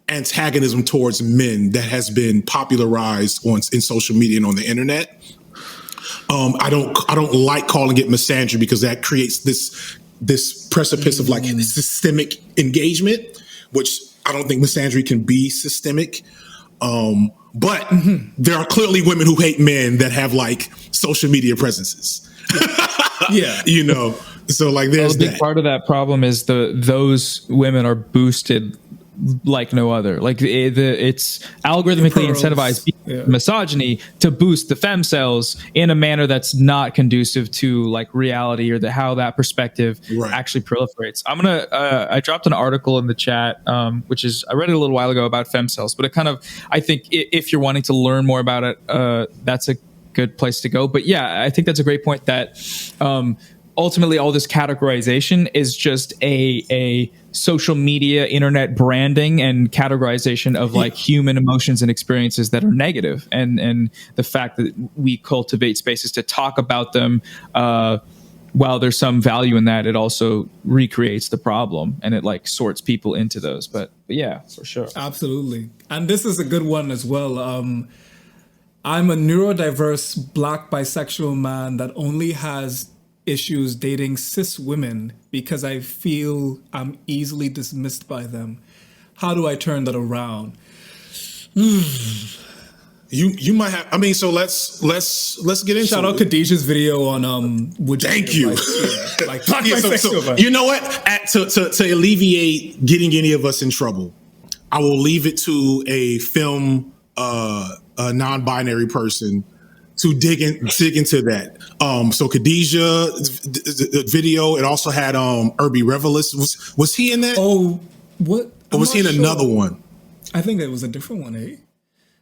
antagonism towards men that has been popularized in social media and on the internet. I don't like calling it misandry because that creates this precipice of like systemic engagement, which I don't think misandry can be systemic. But there are clearly women who hate men that have like social media presences. Yeah. You know, so like there's a big part of that problem is those women are boosted like no other. Like it's algorithmically incentivized misogyny to boost the femcells in a manner that's not conducive to like reality or how that perspective actually proliferates. I dropped an article in the chat, which is, I read it a little while ago about femcells, but it kind of, I think if you're wanting to learn more about it, that's a good place to go. But yeah, I think that's a great point that, ultimately all this categorization is just a social media, internet branding and categorization of like human emotions and experiences that are negative. And the fact that we cultivate spaces to talk about them, while there's some value in that, it also recreates the problem and it like sorts people into those. But yeah, for sure. Absolutely. And this is a good one as well. I'm a neurodiverse black bisexual man that only has issues dating cis women because I feel I'm easily dismissed by them. How do I turn that around? You might have. I mean, so let's get into. Shout out Khadijah's video on would you thank you. So, you know what? To alleviate getting any of us in trouble, I will leave it to a film a non-binary person to dig into that. So Khadijah, the video, it also had Irby Revelis. Was he in that? Oh, what? Or was he in another one? I think it was a different one, eh?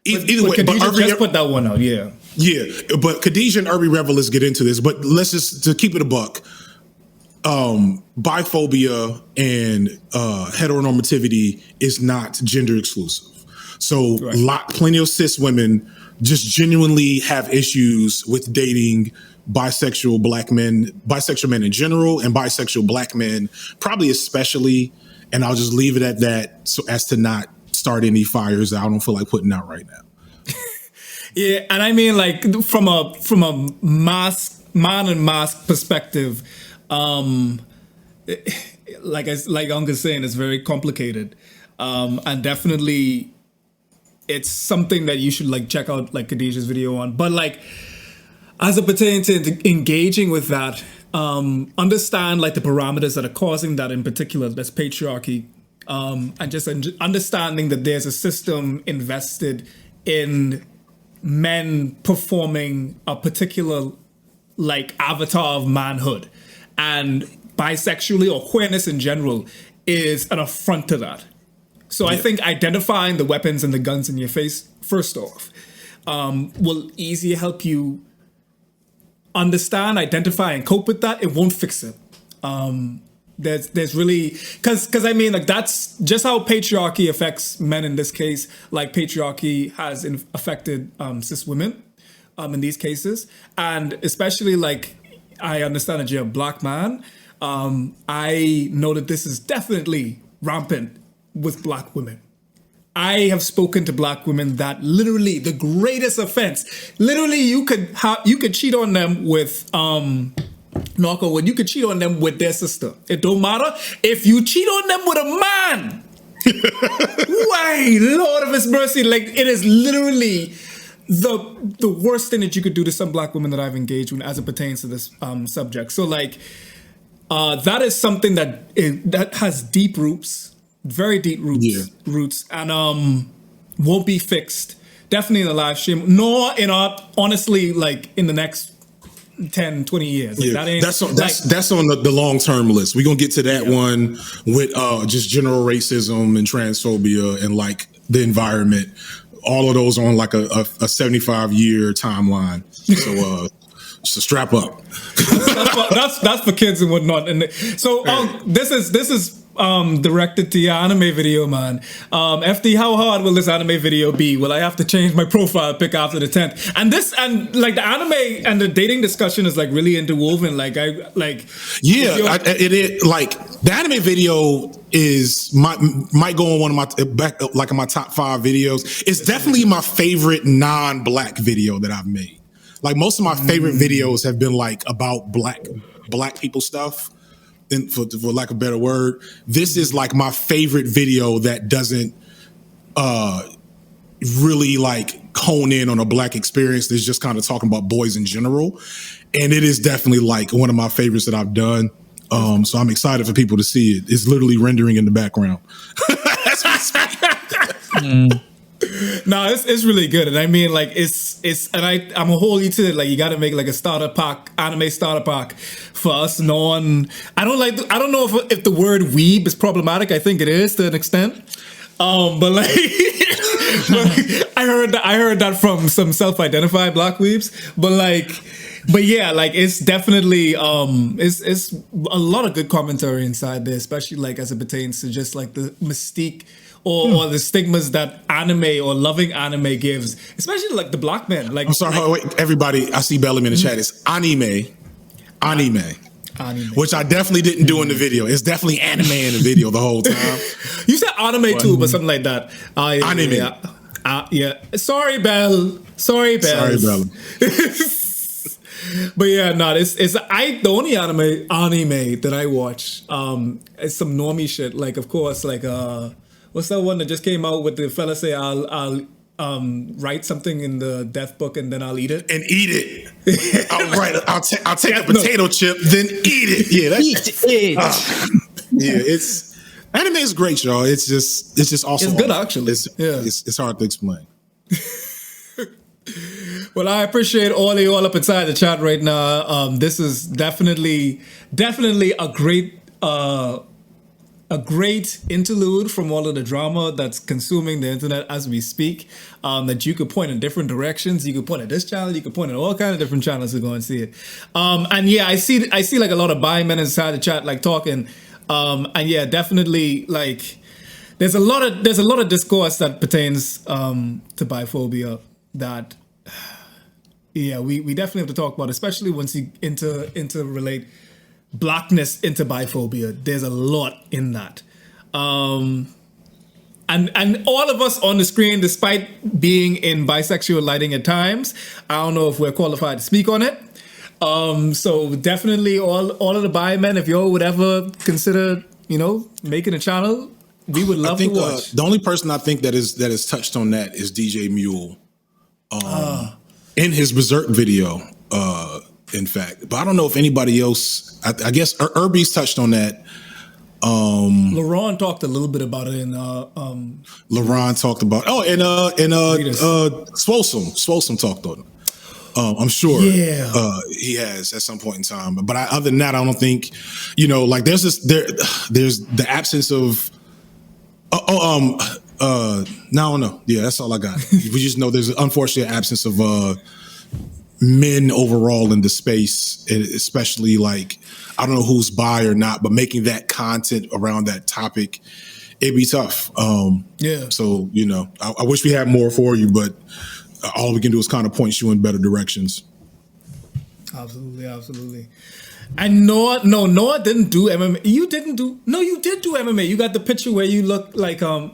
Either way, Khadijah just put that one out, yeah. Yeah, but Khadijah and Irby Revelis get into this. But let's just, to keep it a buck, biphobia and heteronormativity is not gender exclusive. So plenty of cis women just genuinely have issues with dating bisexual men in general, and bisexual black men probably especially. And I'll just leave it at that, so as to not start any fires that I don't feel like putting out right now. Yeah, and I mean, like from a man and mask perspective, like Unca's saying, it's very complicated, and definitely it's something that you should like check out, like Khadijah's video on. But like, as it pertains to engaging with that, understand like the parameters that are causing that in particular, that's patriarchy, and just understanding that there's a system invested in men performing a particular like avatar of manhood, and bisexuality or queerness in general is an affront to that. So I think identifying the weapons and the guns in your face, first off, will easily help you understand, identify, and cope with that. It won't fix it. There's really because I mean, like, that's just how patriarchy affects men in this case. Like, patriarchy has affected cis women in these cases, and especially, like, I understand that you're a black man. I know that this is definitely rampant with black women. I have spoken to black women that literally the greatest offense, literally you could cheat on them with knock on wood, you could cheat on them with their sister. It don't matter if you cheat on them with a man. Why, Lord of His mercy, like, it is literally the worst thing that you could do to some black women that I've engaged with as it pertains to this subject. So, like, that is something that has deep roots, very deep roots, and won't be fixed. Definitely in the live stream, nor in honestly, like, in the next 10, 20 years. Like, that's on the long-term list. We're gonna get to that one with just general racism and transphobia and, like, the environment. All of those on, like, a 75-year timeline. So strap up. That's for kids and whatnot. And so this is directed to your anime video, man. FD, how hard will this anime video be? Will I have to change my profile pic after the 10th? And like, the anime and the dating discussion is, like, really interwoven. Like, like the anime video might go on one of my in my top 5 videos. It's definitely my favorite non-black video that I've made. Like, most of my favorite videos have been, like, about black people stuff. And for lack of a better word, this is, like, my favorite video that doesn't really, like, hone in on a black experience. That's just kind of talking about boys in general, and it is definitely, like, one of my favorites that I've done. So I'm excited for people to see it. It's literally rendering in the background. That's what No, it's really good, and I mean, like, I'm wholly to it. Like, you got to make, like, a starter pack, anime starter pack for us. I don't know if the word weeb is problematic. I think it is to an extent, but, like, I heard that from some self-identified black weebs, but yeah, like, it's definitely it's a lot of good commentary inside there, especially, like, as it pertains to just, like, the mystique or the stigmas that anime or loving anime gives, especially, like, the black men. Like, I'm sorry, wait, everybody. I see Bellamy in the chat. It's anime, which I definitely didn't do in the video. It's definitely anime in the video the whole time. You said anime too, but something like that. Anime. Yeah. Sorry, Bell. Sorry, Bell. But yeah, no, the only anime that I watch is some normie shit. Like, of course, like what's that one that just came out with the fella say I'll write something in the death book and then I'll eat it. I'll take a potato chip, then eat it. Yeah, that's it's anime is great, y'all. It's just awesome. It's good, actually. It's hard to explain. Well, I appreciate all of you all up inside the chat right now. This is definitely a great interlude from all of the drama that's consuming the internet as we speak. That you could point in different directions. You could point at this channel. You could point at all kinds of different channels to go and see it. And yeah, I see like a lot of bi men inside the chat, like, talking. And yeah, definitely, like, there's a lot of discourse that pertains to biphobia that, yeah, we definitely have to talk about, especially once you interrelate blackness into biphobia. There's a lot in that. And all of us on the screen, despite being in bisexual lighting at times, I don't know if we're qualified to speak on it. So definitely all of the bi men, if you would ever consider, making a channel, we would love to watch. The only person I think that is touched on that is DJ Mule. In his Berserk video, in fact. But I don't know if anybody else, I guess Irby's touched on that. LaRon talked a little bit about it in LaRon talked about Swolsome talked on it. I'm sure he has at some point in time. But other than that, I don't think, like, there's the absence of no. Yeah, that's all I got. We just know there's an unfortunate absence of men overall in the space, and especially like, I don't know who's bi or not, but making that content around that topic, it'd be tough. So, you know, I wish we had more for you, but all we can do is kind of point you in better directions. Absolutely. And Noah didn't do MMA. You did do MMA. You got the picture where you look like No,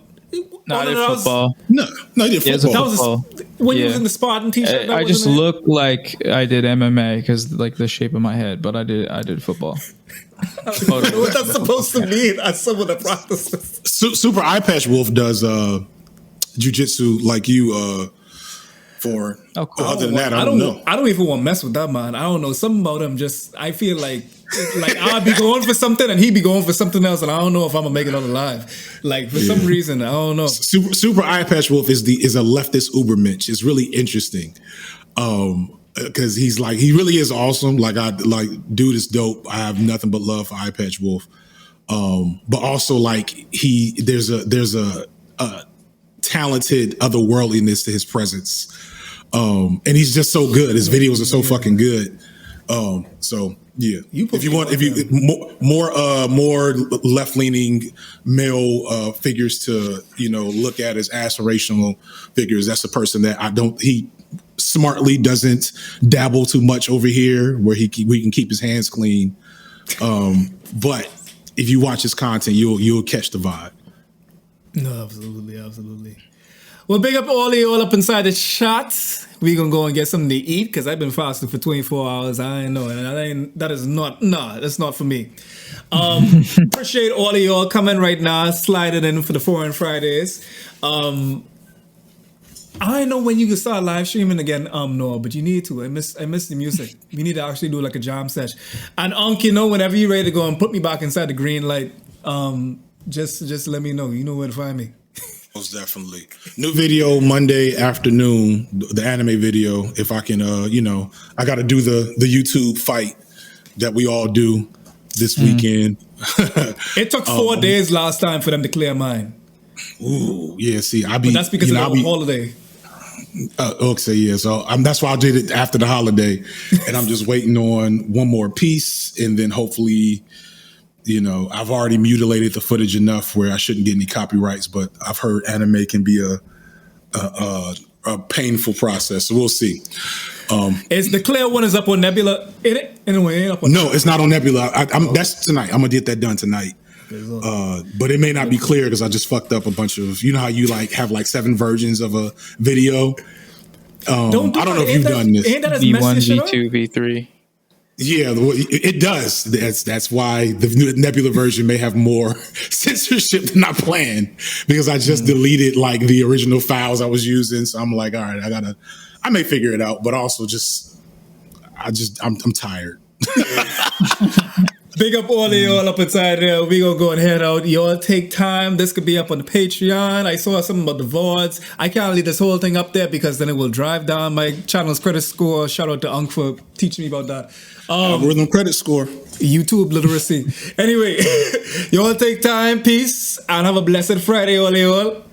I did football. No, you did football. That was when you was in the Spartan t-shirt. I just look like I did MMA because like the shape of my head, but I did football. What that's supposed to mean as some of the practices. Super Eye Patch Wolf does jiu-jitsu like you for. Oh, cool. Other than that, I don't know. I don't even want to mess with that man. I don't know. Something about him just, I feel like I'll be going for something and he be going for something else, and I don't know if I'm gonna make it out alive. Like for some reason, I don't know. Super Eye Patch Wolf is a leftist Ubermensch. It's really interesting. Because he really is awesome. Dude is dope. I have nothing but love for Eye Patch Wolf. But also there's a talented otherworldliness to his presence. And he's just so good. His videos are so fucking good. So yeah, more left-leaning male figures to, you know, look at as aspirational figures, that's a person that he smartly doesn't dabble too much over here, where we can keep his hands clean. But if you watch his content, you'll catch the vibe. No, absolutely. Well, big up all up inside the shots. We gonna go and get something to eat because I've been fasting for 24 hours. I ain't know, and that's not for me. Appreciate all of y'all coming right now, sliding in for the Foreign Fridays. I know when you can start live streaming again, Noah, but you need to. I miss the music. We need to actually do like a jam sesh. And you know, whenever you're ready to go and put me back inside the green light, just let me know. You know where to find me. Most definitely. New video Monday afternoon, the anime video. If I can, you know, I got to do the YouTube fight that we all do this weekend. It took 4 days last time for them to clear mine. Ooh, yeah. See, but that's because of the holiday. Okay, yeah. So that's why I did it after the holiday, and I'm just waiting on one more piece, and then hopefully, you know, I've already mutilated the footage enough where I shouldn't get any copyrights. But I've heard anime can be a painful process, so we'll see. Is the clear one is up on Nebula? Anyway, no, it's not on Nebula. That's tonight. I'm gonna get that done tonight. But it may not be clear because I just fucked up a bunch of, you know how you have 7 versions of a video. I don't know if you've done this. V1, V2, V3. Yeah, it does. That's why the Nebula version may have more censorship than I planned, because I just deleted the original files I was using. So I'm like, all right, I may figure it out, but also I'm tired. Big up all of y'all up inside there. We gonna go and head out. Y'all take time. This could be up on the Patreon. I saw something about the VODs. I can't leave this whole thing up there because then it will drive down my channel's credit score. Shout out to Unc for teaching me about that. Algorithm credit score. YouTube literacy. Anyway, y'all take time. Peace. And have a blessed Friday, all y'all.